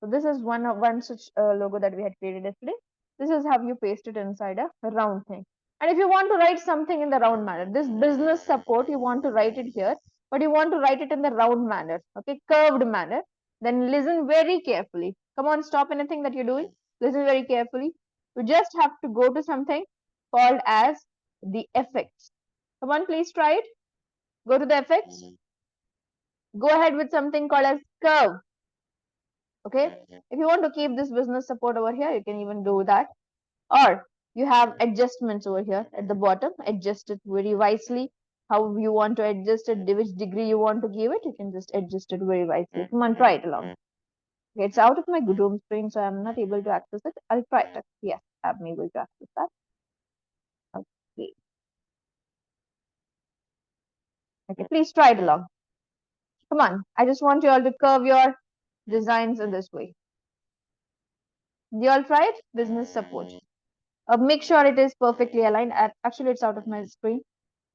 So this is one such logo that we had created yesterday. This is how you paste it inside a round thing. And if you want to write something in the round manner, this business support, you want to write it here, but you want to write it in the round manner, okay, curved manner, then listen very carefully. Come on, stop anything that you're doing. Listen very carefully. You just have to go to something called as the effects. Come on, please try it. Go to the effects. Go ahead with something called as curve. Okay, if you want to keep this business support over here, you can even do that, or you have adjustments over here at the bottom. Adjust it very wisely. How you want to adjust it, which degree you want to give it, you can just adjust it very wisely. Come on, try it along. Okay, it's out of my good home screen, so I'm not able to access it. I'll try it. Yes, I'm able to access that. Okay. Okay, please try it along. Come on, I just want you all to curve your designs in this way. You all try it? Business support. Make sure it is perfectly aligned. Actually, it's out of my screen,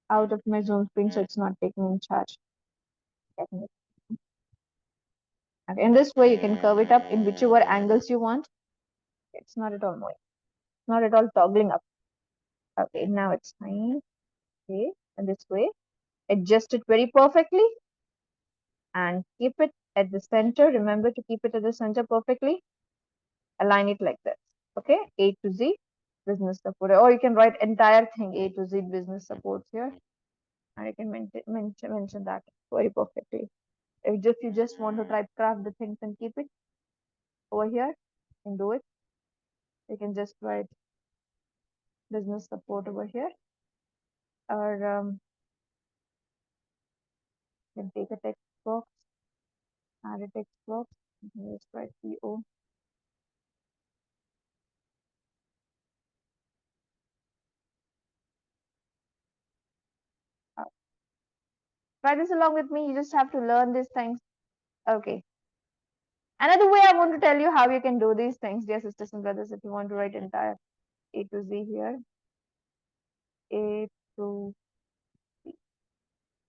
out of my Zoom screen, so it's not taking in charge. Okay. In this way, you can curve it up in whichever angles you want. It's not at all moving. Not at all toggling up. Okay, now it's fine. Okay, in this way, adjust it very perfectly and keep it at the center. Remember to keep it at the center perfectly. Align it like this. Okay, A to Z business support, or you can write entire thing A to Z business support here. I can mention that very perfectly. If you just want to typecraft the things and keep it over here, and do it. You can just write business support over here, or you can take a text box, add a text box, you can just write PO. Try this along with me. You just have to learn these things. Okay. Another way I want to tell you how you can do these things, dear sisters and brothers, if you want to write entire A to Z here, A to Z.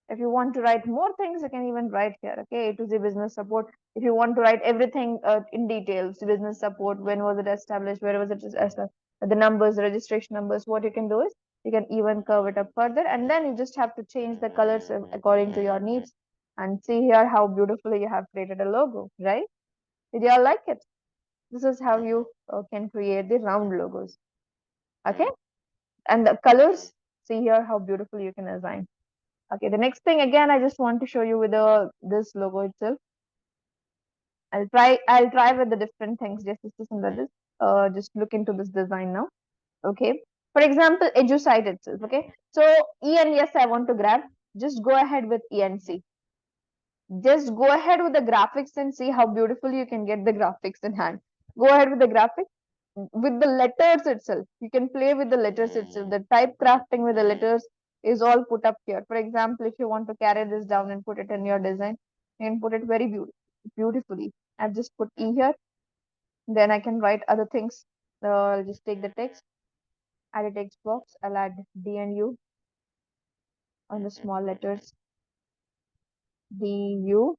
If you want to write more things, you can even write here, okay, A to Z business support. If you want to write everything in details, business support, when was it established, where was it established, the numbers, the registration numbers, what you can do is you can even curve it up further, and then you just have to change the colors according to your needs. And see here how beautifully you have created a logo, right? Did you all like it? This is how you can create the round logos. Okay, and the colors, see here how beautiful you can assign. Okay, the next thing again, I just want to show you with this logo itself. I'll try with the different things, just to see this. Just look into this design now. Okay, for example, EDU-SITE itself. Okay, so E and S I want to grab. Just go ahead with E and C. Just go ahead with the graphics and see how beautiful you can get the graphics in hand. Go ahead with the graphics with the letters itself. You can play with the letters itself. The type crafting with the letters is all put up here. For example, if you want to carry this down and put it in your design, you can put it very beautifully. I've just put E here. Then I can write other things. I'll just take the text, add a text box. I'll add D and U on the small letters. D, U,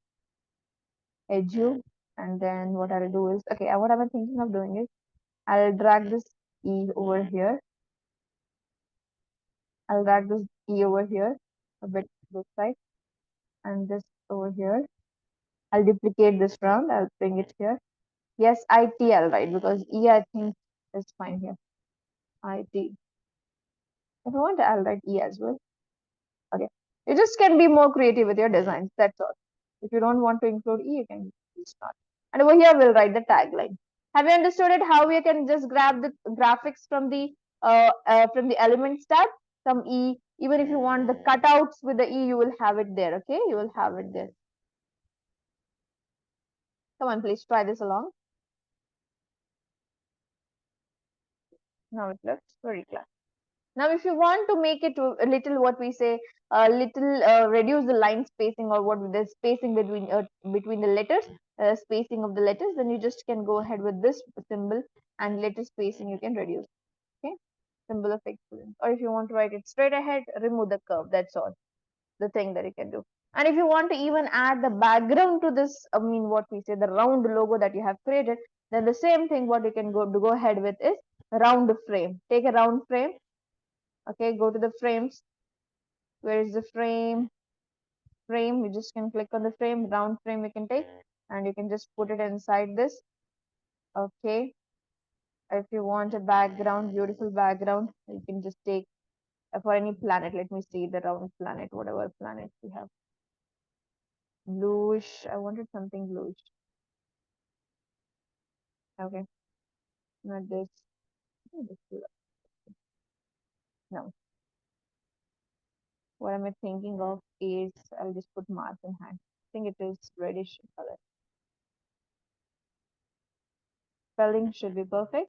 edu, and then what I'll do is, okay, what I'm thinking of doing is, I'll drag this E over here. I'll drag this E over here, a bit this side, and this over here. I'll duplicate this round, I'll bring it here. Yes, IT I'll write, because E I think is fine here. IT. If I want, I'll write E as well. Okay. You just can be more creative with your designs, that's all. If you don't want to include E, you can just not. And over here, we'll write the tagline. Have you understood it? How we can just grab the graphics from the elements tab, some E. Even if you want the cutouts with the E, you will have it there. Okay, you will have it there. Come on, please try this along. Now it looks very clear. Now, if you want to make it a little, what we say, a little reduce the line spacing or what the spacing between the letters, spacing of the letters, then you just can go ahead with this symbol and letter spacing you can reduce. Okay, symbol of excellence. Or if you want to write it straight ahead, remove the curve. That's all. The thing that you can do. And if you want to even add the background to this, I mean, what we say, the round logo that you have created, then the same thing. What you can go ahead with is round frame. Take a round frame. Okay, go to the frames. Where is the frame? You just can click on the frame, round frame you can take, and you can just put it inside this. Okay, if you want a background, beautiful background, you can just take for any planet. Let me see the round planet, whatever planet we have. Bluish, I wanted something bluish. Okay, not this. No, what am I thinking of is, I'll just put Mars in hand. I think it is reddish color. Spelling should be perfect.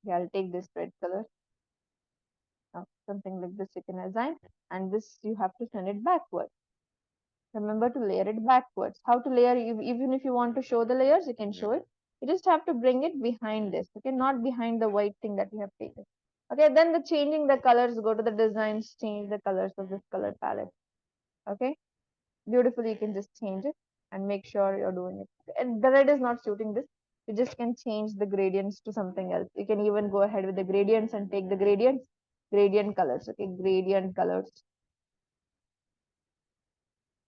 Yeah, I'll take this red color. Something like this you can assign, and this you have to send it backwards. Remember to layer it backwards. How to layer, even if you want to show the layers, you can show it. You just have to bring it behind this, okay, not behind the white thing that you have taken. Okay, then the changing the colors, go to the designs, change the colors of this color palette. Okay, beautifully you can just change it and make sure you're doing it. And the red is not suiting this. You just can change the gradients to something else. You can even go ahead with the gradients and take the gradients, gradient colors. Okay, gradient colors.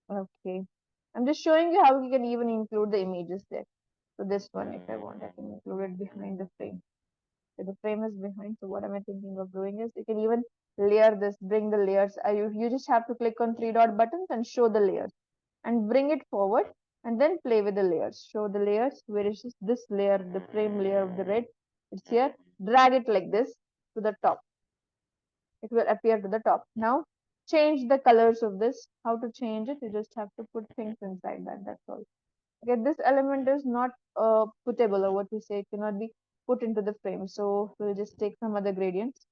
Okay, I'm just showing you how you can even include the images there. So this one, if I want, I can include it behind the frame. So the frame is behind. So what am I thinking of doing is, you can even layer this, bring the layers. You just have to click on three dot buttons and show the layers and bring it forward and then play with the layers. Show the layers. Where is this layer, the frame layer of the red? It's here. Drag it like this to the top. It will appear to the top. Now change the colors of this. How to change it? You just have to put things inside that. That's all. Okay, this element is not puttable, or what we say, it cannot be put into the frame. So we'll just take some other gradients.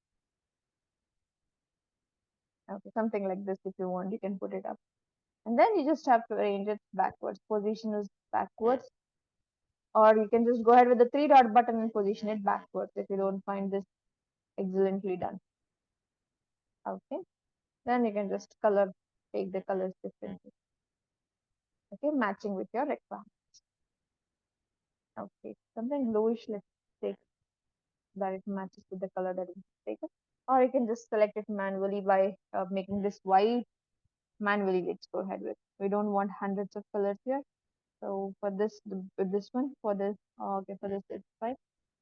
Okay, something like this. If you want, you can put it up. And then you just have to arrange it backwards. Position is backwards. Or you can just go ahead with the three dot button and position it backwards if you don't find this excellently done. Okay, then you can just take the colors differently. Okay, matching with your requirements. Okay, something bluish, let's take that it matches with the color that is taken. Or you can just select it manually by making this white manually. Let's go ahead with. We don't want hundreds of colors here. So for this, this one, for this, okay, for this it's fine.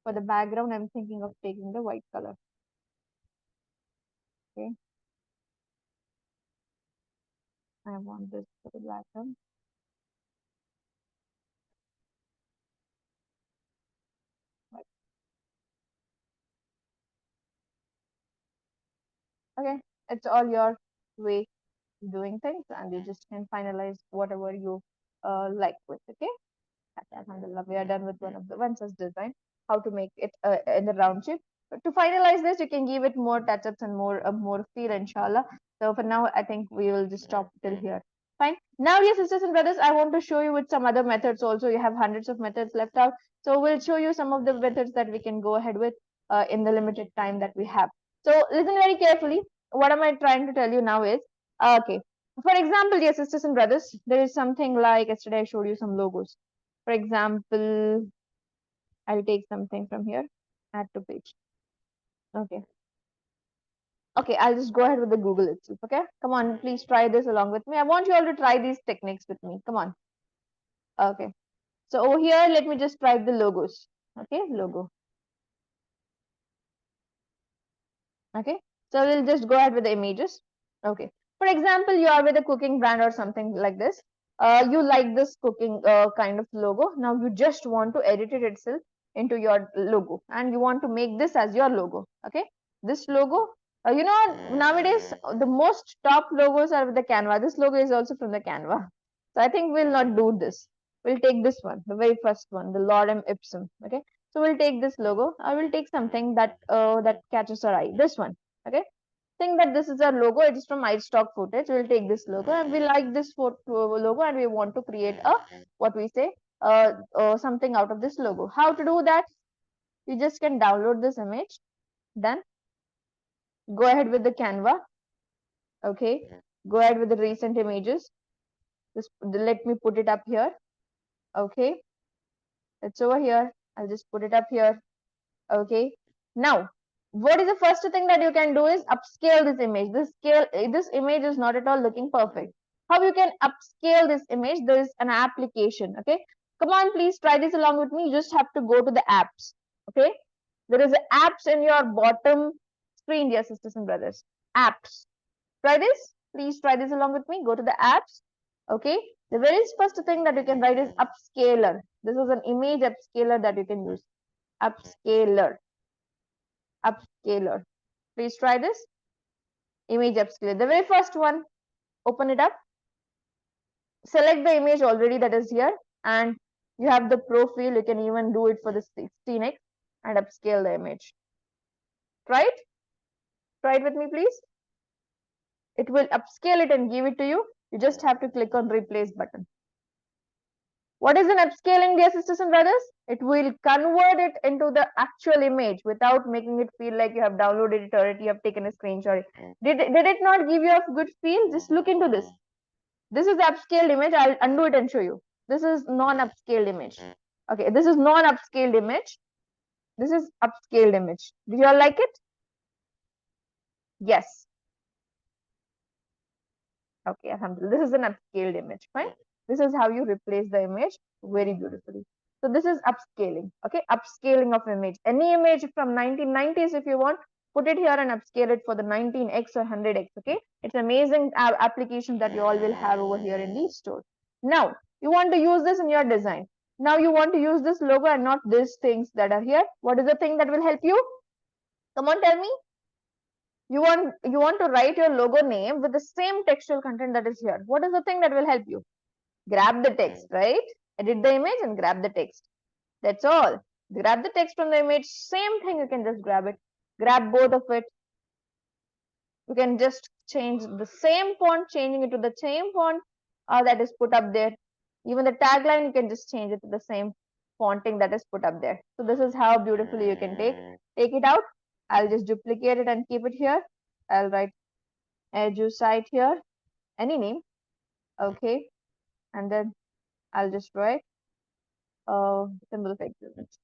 For the background, I'm thinking of taking the white color. Okay, I want this for the background. Okay, It's all your way doing things, and you just can finalize whatever you like with. Okay. Alhamdulillah, we are done with one such design. How to make it in the round shape. But to finalize this, you can give it more touch-ups and more feel, inshallah. So for now, I think we will just stop till here. Fine. Now, dear sisters and brothers, I want to show you with some other methods also. You have hundreds of methods left out. So we'll show you some of the methods that we can go ahead with in the limited time that we have. So listen very carefully. What am I trying to tell you now is, okay. For example, dear sisters and brothers, there is something like yesterday I showed you some logos. For example, I'll take something from here, add to page. Okay. Okay, I'll just go ahead with the Google itself. Okay. Come on, please try this along with me. I want you all to try these techniques with me. Come on. Okay. So over here, let me just try the logos. Okay, logo. Okay. So we'll just go ahead with the images. Okay. For example, you are with a cooking brand or something like this. You like this cooking kind of logo. Now you just want to edit it itself into your logo, and you want to make this as your logo. Okay. This logo, you know, nowadays the most top logos are with the Canva. This logo is also from the Canva. So I think we'll not do this. We'll take this one, the very first one, the Lorem Ipsum. Okay. So we'll take this logo. I will take something that that catches our eye. This one. Okay. Think that this is our logo. It is from iStock footage. We'll take this logo, and we like this logo, and we want to create a what we say something out of this logo. How to do that? You just can download this image. Then go ahead with the Canva. Okay. Go ahead with the recent images. Just let me put it up here. Okay. It's over here. I'll just put it up here. Okay. Now, what is the first thing that you can do is upscale this image. This image is not at all looking perfect. How you can upscale this image? There is an application. Okay. Come on, please try this along with me. You just have to go to the apps. Okay. There is apps in your bottom screen, dear sisters and brothers. Apps. Try this. Please try this along with me. Go to the apps. Okay. The very first thing that you can write is upscaler. This is an image upscaler that you can use. Upscaler. Upscaler. Please try this. Image upscaler. The very first one. Open it up. Select the image already that is here. And you have the profile. You can even do it for the 16x and upscale the image. Try it. Try it with me, please. It will upscale it and give it to you. You just have to click on replace button. What is an upscaling, dear sisters and brothers? It will convert it into the actual image without making it feel like you have downloaded it or you have taken a screenshot. Did it not give you a good feel? Just look into this. This is the upscaled image. I'll undo it and show you. This is non-upscaled image. Okay, this is non-upscaled image. This is upscaled image. Do you all like it? Yes. Okay, alhamdulillah. This is an upscaled image, fine. This is how you replace the image very beautifully. So this is upscaling, okay? Upscaling of image. Any image from 1990s, if you want, put it here and upscale it for the 19x or 100x, okay? It's amazing application that you all will have over here in the store. Now, you want to use this in your design. Now you want to use this logo and not these things that are here. What is the thing that will help you? Come on, tell me. You want to write your logo name with the same textual content that is here. What is the thing that will help you? Grab the text, right? Edit the image and grab the text. That's all. Grab the text from the image. Same thing, you can just grab it. Grab both of it. You can just change the same font, changing it to the same font that is put up there. Even the tagline, you can just change it to the same fonting that is put up there. So this is how beautifully you can take it out. I'll just duplicate it and keep it here. I'll write EDU-SITE here, any name. Okay. And then I'll just write symbol of excellence.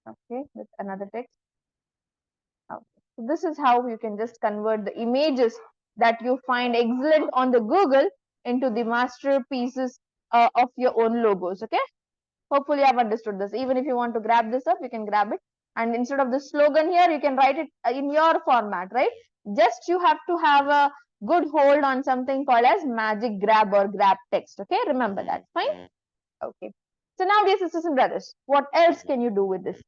Okay, with another text. Okay. So this is how you can just convert the images that you find excellent on the Google into the masterpieces of your own logos. Okay. Hopefully I've understood this. Even if you want to grab this up, you can grab it. And instead of the slogan here, you can write it in your format, right? Just you have to have a good hold on something called as magic grab or grab text. Okay, remember that. Fine. Okay. So now, dear sisters and brothers, what else can you do with this?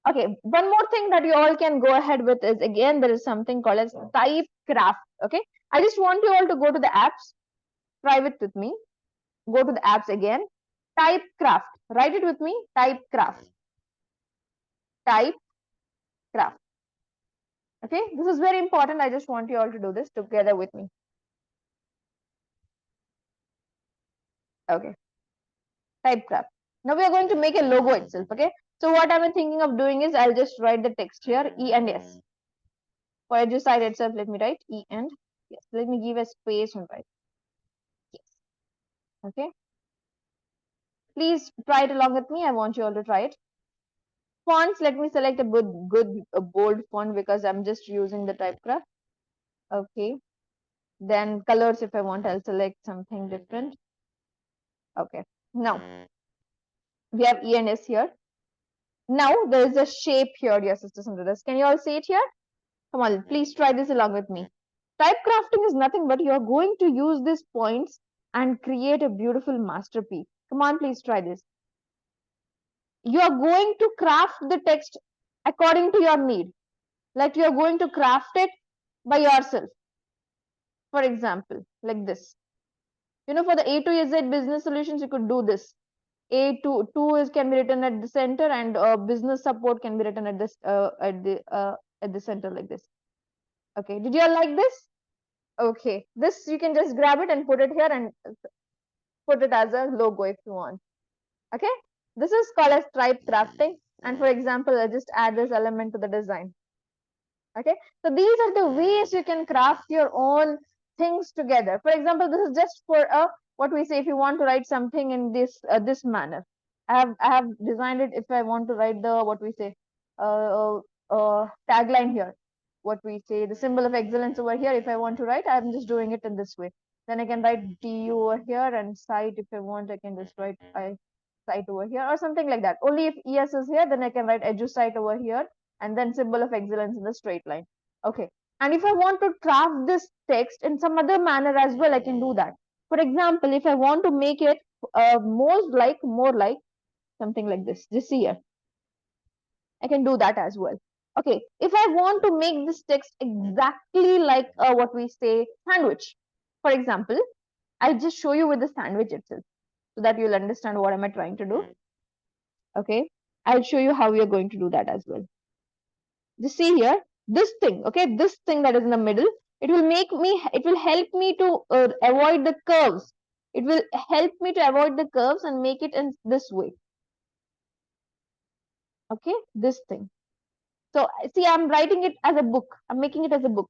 Okay, one more thing that you all can go ahead with is, again, there is something called as Typecraft. Okay, I just want you all to go to the apps, try it with me. Go to the apps again. Typecraft. Write it with me. Typecraft. Typecraft. Okay, this is very important. I just want you all to do this together with me. Okay, Typecraft. Now we are going to make a logo itself. Okay, so what I'm thinking of doing is I'll just write the text here, E and S. For EDU-SITE itself, let me write E and yes. Let me give a space and write yes. Okay, please try it along with me. I want you all to try it. Fonts, let me select a good bold font because I'm just using the Typecraft. Okay, then colors, if I want, I'll select something different. Okay, now we have E and S here. Now there is a shape here, dear sisters and brothers. Can you all see it here? Come on, please try this along with me. Typecrafting is nothing but you are going to use these points and create a beautiful masterpiece. Come on, please try this. You are going to craft the text according to your need. Like you are going to craft it by yourself. For example, like this. You know, for the A to Z business solutions, you could do this. A2 is can be written at the center, and business support can be written at this at the center like this. Okay, did you all like this? Okay, this you can just grab it and put it here and put it as a logo if you want. Okay, this is called as stripe crafting. And for example, I just add this element to the design. Okay, so these are the ways you can craft your own things together. For example, this is just for a what we say if you want to write something in this manner. I have designed it if I want to write the what we say tagline here. What we say the symbol of excellence over here. If I want to write, I'm just doing it in this way. Then I can write DU over here and site if I want. I can just write I site over here or something like that. Only if ES is here, then I can write EDU-SITE over here and then symbol of excellence in the straight line. Okay. And if I want to craft this text in some other manner as well, I can do that. For example, if I want to make it more like something like this, just see here, I can do that as well. Okay. If I want to make this text exactly like what we say sandwich, for example, I'll just show you with the sandwich itself so that you'll understand what am I trying to do. Okay. I'll show you how we are going to do that as well. Just see here, this thing, okay, this thing that is in the middle, it will help me to avoid the curves. It will help me to avoid the curves and make it in this way. Okay, this thing. So see, I'm writing it as a book. I'm making it as a book.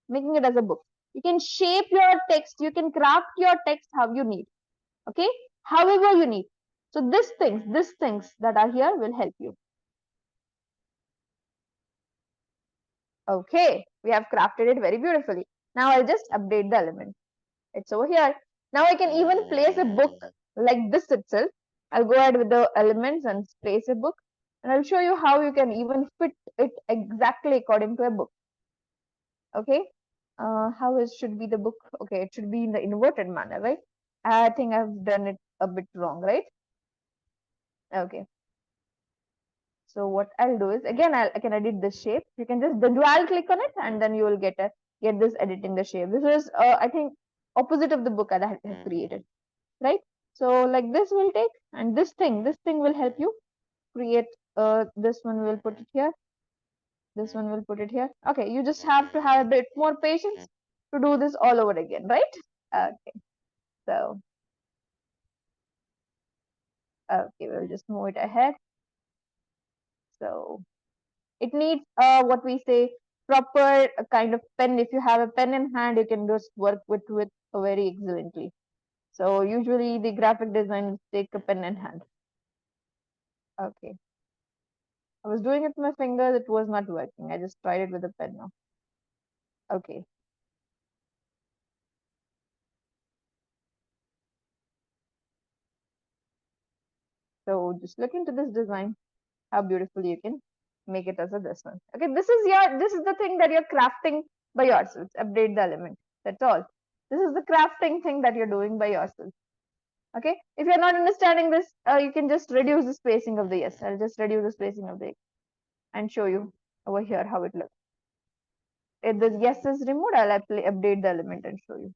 Making it as a book. You can shape your text. You can craft your text how you need. Okay, however you need. So these things that are here will help you. Okay, we have crafted it very beautifully. Now I'll just update the element. It's over here. Now I can even place a book like this itself. I'll go ahead with the elements and place a book. And I'll show you how you can even fit it exactly according to a book. Okay. How it should be the book? Okay, it should be in the inverted manner, right? I think I've done it a bit wrong, right? Okay. So what I'll do is again I can edit this shape. You can just dual click on it and then you will get this editing the shape. This is I think opposite of the book that I have created, right? So like this will take and this thing will help you create this one will put it here. This one will put it here. Okay, you just have to have a bit more patience to do this all over again, right? Okay, so okay, we'll just move it ahead. So it needs what we say proper kind of pen. If you have a pen in hand, you can just work with very excellently. So usually the graphic designers take a pen in hand. Okay, I was doing it with my fingers, it was not working. I just tried it with a pen now. Okay, so just look into this design, how beautiful you can make it as a this one. Okay, this is the thing that you're crafting by yourselves. Update the element. That's all. This is the crafting thing that you're doing by yourself. Okay, if you're not understanding this, you can just reduce the spacing of the yes. I'll just reduce the spacing of the and show you over here how it looks. If the yes is removed, I'll update the element and show you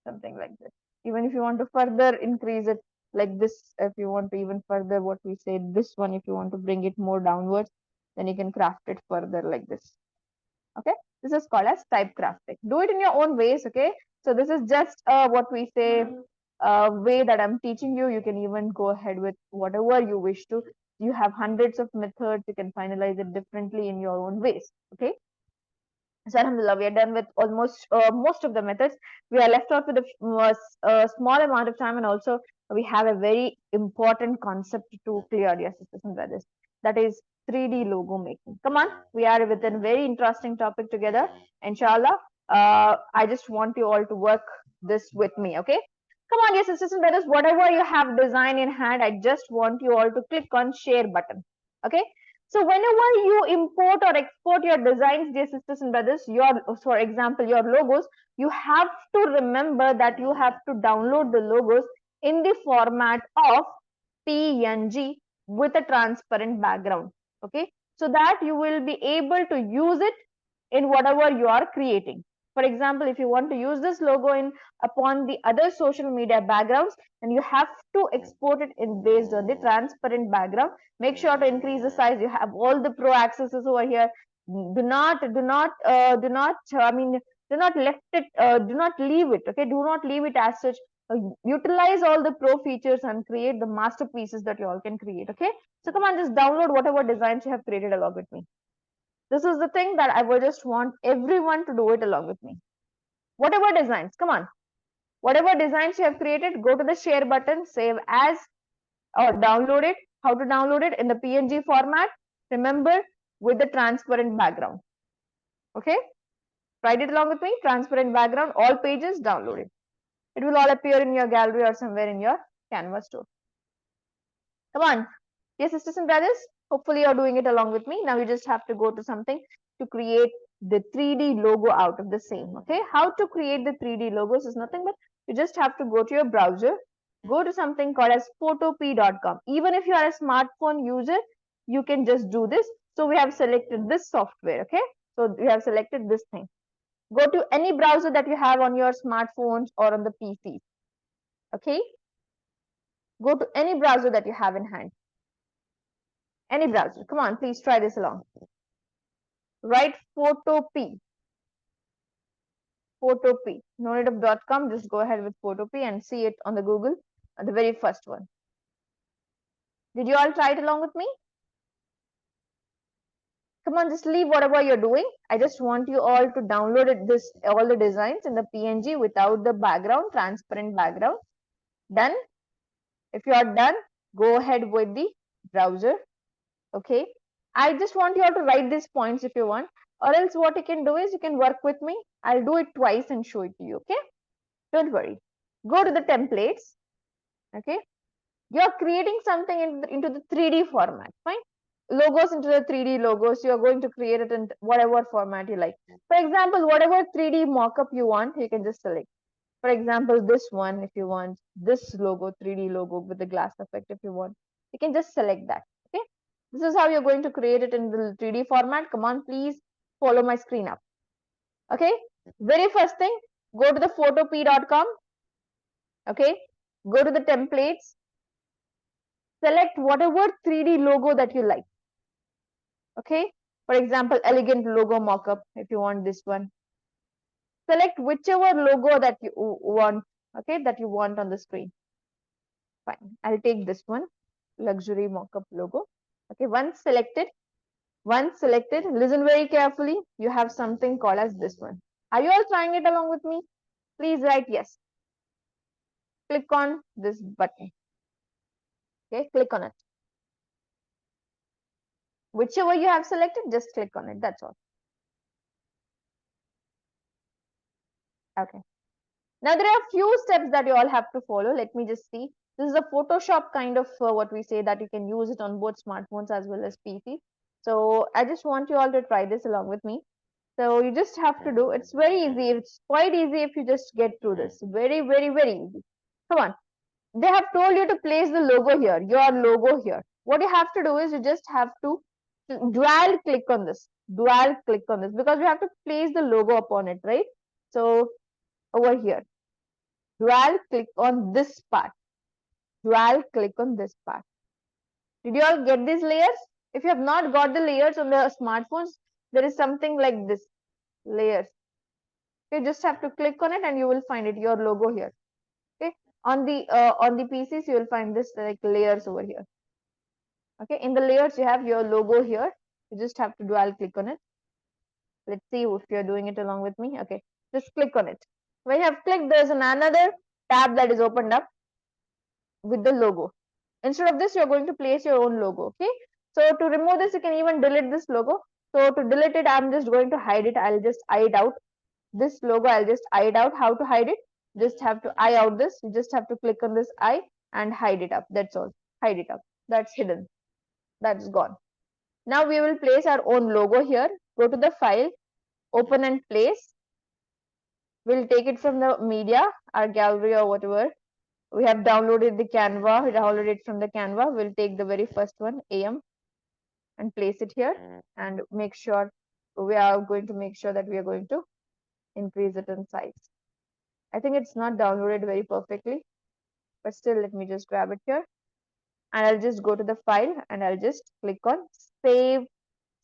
something like this. Even if you want to further increase it like this, if you want to even further what we say, this one, if you want to bring it more downwards, then you can craft it further like this. Okay, this is called as type crafting. Do it in your own ways. Okay, so this is just what we say way that I'm teaching you. You can even go ahead with whatever you wish to. You have hundreds of methods. You can finalize it differently in your own ways. Okay, so alhamdulillah, we are done with almost most of the methods. We are left out with a small amount of time, and also we have a very important concept to clear, dear sisters and brothers. That is 3D logo making. Come on, we are within a very interesting topic together. Inshallah, I just want you all to work this with me. Okay. Come on, dear sisters and brothers, whatever you have design in hand, I just want you all to click on share button. Okay. So whenever you import or export your designs, dear sisters and brothers, for example, your logos, you have to remember that you have to download the logos in the format of PNG with a transparent background. Okay, so that you will be able to use it in whatever you are creating. For example, if you want to use this logo in upon the other social media backgrounds, then you have to export it in based on the transparent background. Make sure to increase the size. You have all the pro accesses over here. Do not left it. Do not leave it. Okay, do not leave it as such. Utilize all the pro features and create the masterpieces that you all can create. Okay, so come on, just download whatever designs you have created along with me. This is the thing that I would just want everyone to do it along with me. Whatever designs, come on. Whatever designs you have created, go to the share button, save as, or download it. How to download it? In the PNG format. Remember, with the transparent background. Okay? Write it along with me. Transparent background, all pages, download it. It will all appear in your gallery or somewhere in your Canva store. Come on. Yes, sisters and brothers, hopefully you're doing it along with me. Now you just have to go to something to create the 3D logo out of the same. Okay, how to create the 3D logos is nothing but you just have to go to your browser, go to something called as photop.com. Even if you are a smartphone user, you can just do this. So we have selected this software. Okay, so we have selected this thing. Go to any browser that you have on your smartphones or on the PC. Okay, go to any browser that you have in hand. Any browser. Come on, please try this along. Write photop. Photop. No need of .com. Just go ahead with photop and see it on the Google, the very first one. Did you all try it along with me? Come on, just leave whatever you're doing. I just want you all to download it, all the designs in the PNG without the background, transparent background. Done. If you are done, go ahead with the browser. Okay. I just want you all to write these points if you want, or else what you can do is you can work with me. I'll do it twice and show it to you. Okay. Don't worry. Go to the templates. Okay. You're creating something into the 3D format. Fine. Logos into the 3D logos. You're going to create it in whatever format you like. For example, whatever 3D mockup you want, you can just select. For example, this one, if you want this logo, 3D logo with the glass effect, if you want, you can just select that. Okay. This is how you're going to create it in the 3D format. Come on, please follow my screen up. Okay. Very first thing, go to the photop.com. Okay. Go to the templates. Select whatever 3D logo that you like. Okay. For example, elegant logo mockup, if you want this one. Select whichever logo that you want. Okay. That you want on the screen. Fine. I'll take this one. Luxury mockup logo. Okay. Once selected, listen very carefully. You have something called as this one. Are you all trying it along with me? Please write yes. Click on this button. Okay, click on it. Whichever you have selected, just click on it. That's all. Okay. Now there are a few steps that you all have to follow. Let me just see. This is a Photoshop kind of what we say that you can use it on both smartphones as well as PC. So I just want you all to try this along with me. So you just have to do, it's very easy. It's quite easy if you just get through this. Very, very, very easy. Come on. They have told you to place the logo here, your logo here. What you have to do is you just have to dual click on this, dual click on this, because we have to place the logo upon it, right? So over here, dual click on this part, dual click on this part. Did you all get these layers? If you have not got the layers on the smartphones, there is something like this, layers. You just have to click on it and you will find it, your logo here. Okay, on the PCs you will find this like layers over here. Okay, in the layers you have your logo here. You just have to dual click on it. Let's see if you're doing it along with me. Okay, just click on it. When you have clicked, there's another tab that is opened up with the logo. Instead of this, you're going to place your own logo. Okay, so to remove this, you can even delete this logo. So to delete it, I'm just going to hide it. I'll just eye it out. This logo, I'll just eye it out. How to hide it? Just have to eye out this. You just have to click on this eye and hide it up. That's all. Hide it up. That's hidden. That's gone. Now we will place our own logo here. Go to the file, open and place. We'll take it from the media, our gallery or whatever. We have downloaded the Canva. We downloaded it from the Canva. We'll take the very first one, AM, and place it here and make sure we are going to make sure that we are going to increase it in size. I think it's not downloaded very perfectly, but still let me just grab it here. And I'll just go to the file and I'll just click on Save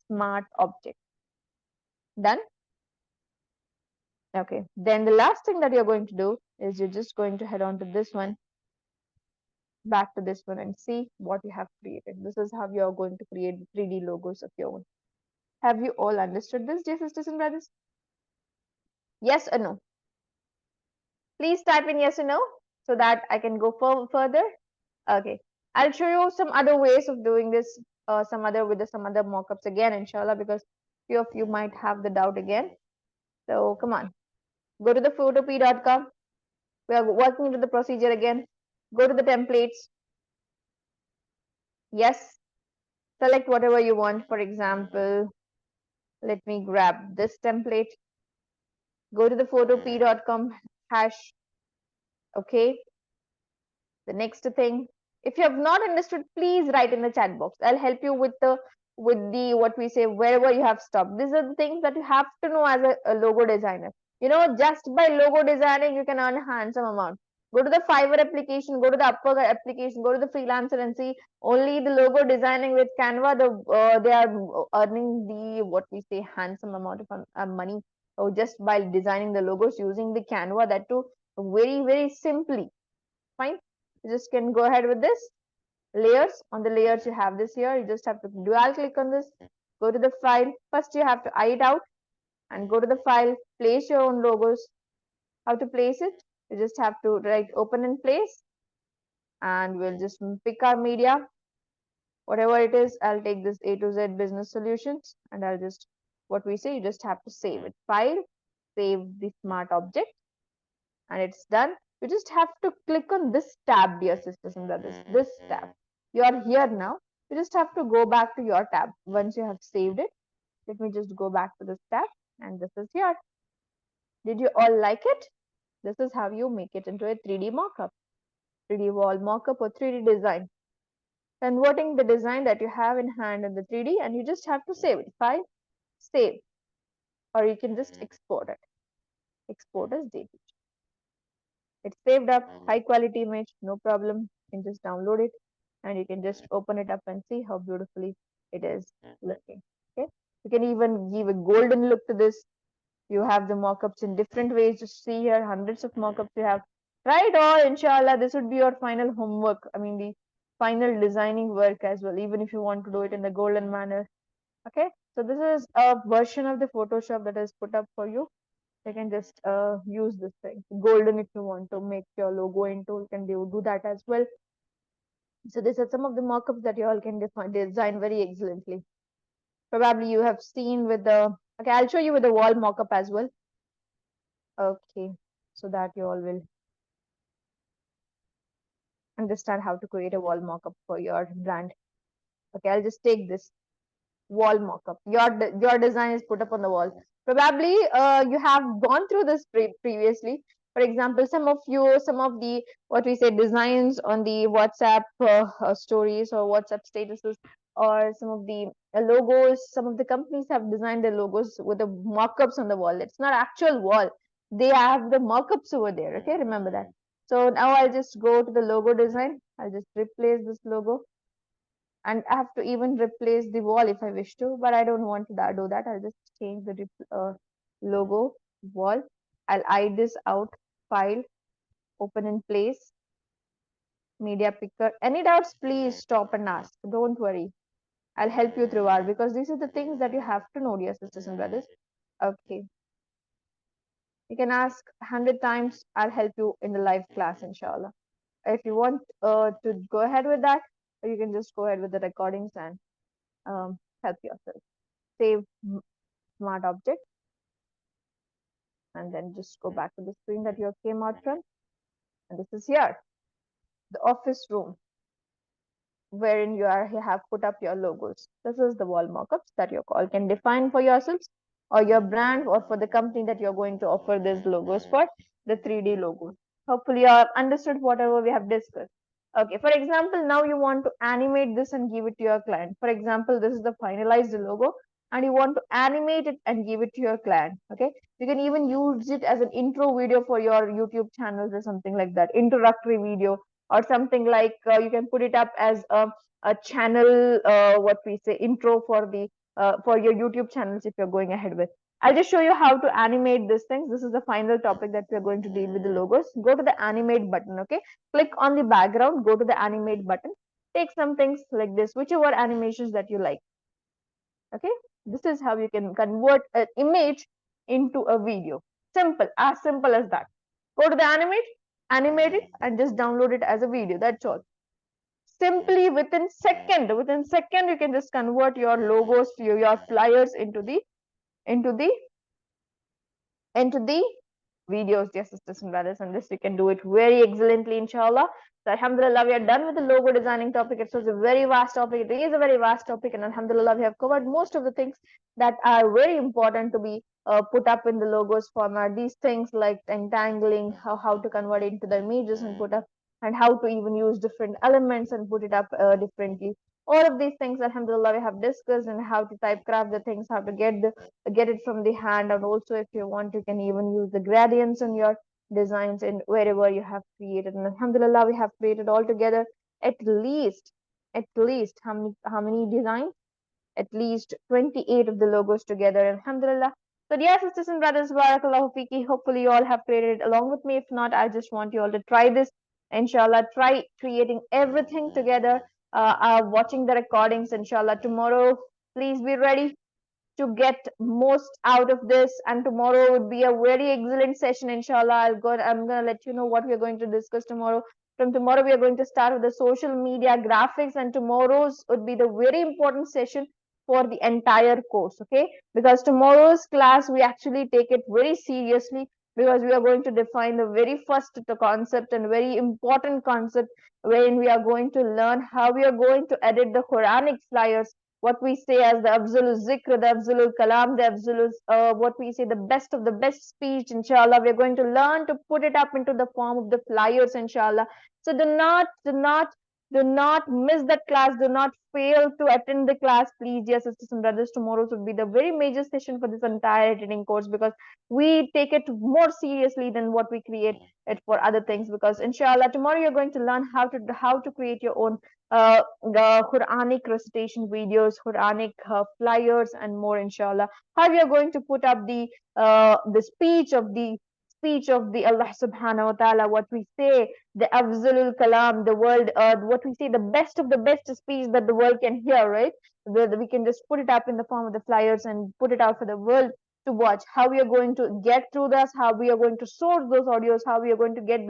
Smart Object. Done. Okay, then the last thing that you're going to do is you're just going to head on to this one, back to this one, and see what you have created. This is how you're going to create 3D logos of your own. Have you all understood this, dear sisters and brothers? Yes or no? Please type in yes or no so that I can go further. Okay, I'll show you some other ways of doing this, some other mockups again, inshallah, because few of you might have the doubt again. So come on, go to the photop.com. We are working into the procedure again. Go to the templates. Yes, select whatever you want. For example, let me grab this template. Go to the photop.com hash. Okay. The next thing, if you have not understood, please write in the chat box. I'll help you with the what we say, wherever you have stopped. These are the things that you have to know as a logo designer. You know, just by logo designing, you can earn a handsome amount. Go to the Fiverr application, go to the Upwork application, go to the freelancer and see only the logo designing with Canva. They are earning the what we say handsome amount of money, just by designing the logos using the Canva. That too very simply. Fine. You just can go ahead with this. Layers. On the layers, you have this here. You just have to dual click on this. Go to the file. First, you have to eye it out and go to the file. Place your own logos. How to place it? You just have to write open and place. And we'll just pick our media. Whatever it is, I'll take this A to Z business solutions and I'll just, what we say, you just have to save it. File, save the smart object, and it's done. You just have to click on this tab, dear sisters and brothers, this tab. You are here now. You just have to go back to your tab once you have saved it. Let me just go back to this tab, and this is here. Did you all like it? This is how you make it into a 3D mockup, 3D wall mockup or 3D design. Converting the design that you have in hand in the 3D, and you just have to save it. File, save, or you can just export it. Export as JPG. It's saved up, high quality image, no problem. You can just download it and you can just open it up and see how beautifully it is looking. Okay, you can even give a golden look to this. You have the mockups in different ways. Just see here, hundreds of mockups you have. Try it all, inshallah. This would be your final homework. I mean, the final designing work as well, even if you want to do it in the golden manner. Okay, so this is a version of the Photoshop that is put up for you. You can just use this thing golden if you want to make your logo into. You can do that as well. So these are some of the mockups that you all can design very excellently. Probably you have seen with the, okay, I'll show you with the wall mockup as well. Okay, so that you all will understand how to create a wall mockup for your brand. Okay, I'll just take this wall mockup. Your design is put up on the wall. Probably you have gone through this previously. For example, some of the what we say designs on the WhatsApp stories or WhatsApp statuses, or some of the logos. Some of the companies have designed their logos with the mock-ups on the wall. It's not actual wall. They have the mock-ups over there. Okay, remember that. So now I'll just go to the logo design. I'll just replace this logo, and I have to even replace the wall if I wish to, but I don't want to do that. I'll just change the logo wall. I'll hide this out, file, open in place, media picker. Any doubts, please stop and ask. Don't worry. I'll help you throughout because these are the things that you have to know, dear sisters and brothers. Okay. You can ask 100 times. I'll help you in the live class, inshallah. If you want to go ahead with that, you can just go ahead with the recordings and help yourself. Save smart object, and then just go back to the screen that you came out from. And this is here, the office room, wherein you have put up your logos. This is the wall mockups that you all can define for yourselves or your brand or for the company that you're going to offer these logos for, the 3D logos. Hopefully you have understood whatever we have discussed. Okay, for example, now you want to animate this and give it to your client. For example, this is the finalized logo and you want to animate it and give it to your client. Okay, you can even use it as an intro video for your YouTube channels or something like that, introductory video, or something like you can put it up as a channel, what we say, intro for your YouTube channels if you're going ahead with. I'll just show you how to animate these things. This is the final topic that we're going to deal with the logos. Go to the animate button, okay? Click on the background, go to the animate button. Take some things like this, whichever animations that you like, okay? This is how you can convert an image into a video. Simple as that. Go to the animate it, and just download it as a video. That's all. Simply within second, you can just convert your logos, your flyers into the into the videos, dear sisters and brothers, and this you can do it very excellently, inshallah. So alhamdulillah, we are done with the logo designing topic. It was a very vast topic. It is a very vast topic, and alhamdulillah, we have covered most of the things that are very important to be put up in the logos format. These things like entangling, how to convert it into the images and put up, and how to even use different elements and put it up differently. All of these things, alhamdulillah, we have discussed, and how to typecraft the things, how to get it from the hand, and also if you want, you can even use the gradients in your designs and wherever you have created. And alhamdulillah, we have created altogether at least how many designs? At least 28 of the logos together, alhamdulillah. So dear sisters and brothers, barakallahu fiki, hopefully you all have created it along with me. If not, I just want you all to try this, inshallah. Try creating everything together, watching the recordings, inshallah. Tomorrow, please be ready to get most out of this, and tomorrow would be a very excellent session, inshallah. I'm gonna let you know what we're going to discuss tomorrow. From tomorrow we are going to start with the social media graphics, and tomorrow's would be the very important session for the entire course, okay? Because tomorrow's class we actually take it very seriously, because we are going to define the very first concept and very important concept, wherein we are going to learn how we are going to edit the Quranic flyers, what we say as the Afzalul Zikr, the Afzalul Kalam, the Afzalul, what we say, the best of the best speech, inshallah. We're going to learn to put it up into the form of the flyers, inshallah. So do not miss that class. Do not fail to attend the class, please, dear sisters and brothers. Tomorrow would be the very major session for this entire editing course, because we take it more seriously than what we create it for other things. Because inshallah, tomorrow you're going to learn how to create your own the Quranic recitation videos, Quranic flyers, and more, inshallah. How we are going to put up the speech of the Allah subhanahu wa ta'ala, what we say, the Afzalul Kalam, the world, what we say, the best of the best speech that the world can hear, right? We can just put it up in the form of the flyers and put it out for the world to watch. How we are going to get through this, how we are going to source those audios, how we are going to get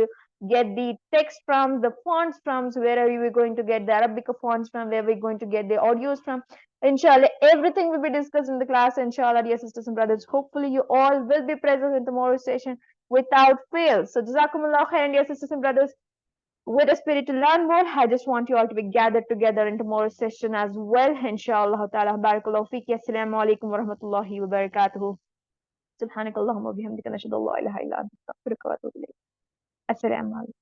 the text from, the fonts from, so where are we going to get the Arabic fonts from, where we're going to get the audios from. Inshallah, everything will be discussed in the class, inshallah, dear sisters and brothers. Hopefully, you all will be present in tomorrow's session without fail. So, Jazakumullah khairan, dear sisters and brothers. With a spirit to learn more, I just want you all to be gathered together in tomorrow's session as well, inshallah ta'ala. Barakallahu fiki. Assalamu alaikum wa rahmatullahi wa barakatuhu. سبحانك اللهم وبحمدك نشهد ان لا اله الا انت نستغفرك ونتوب اليك. السلام عليكم.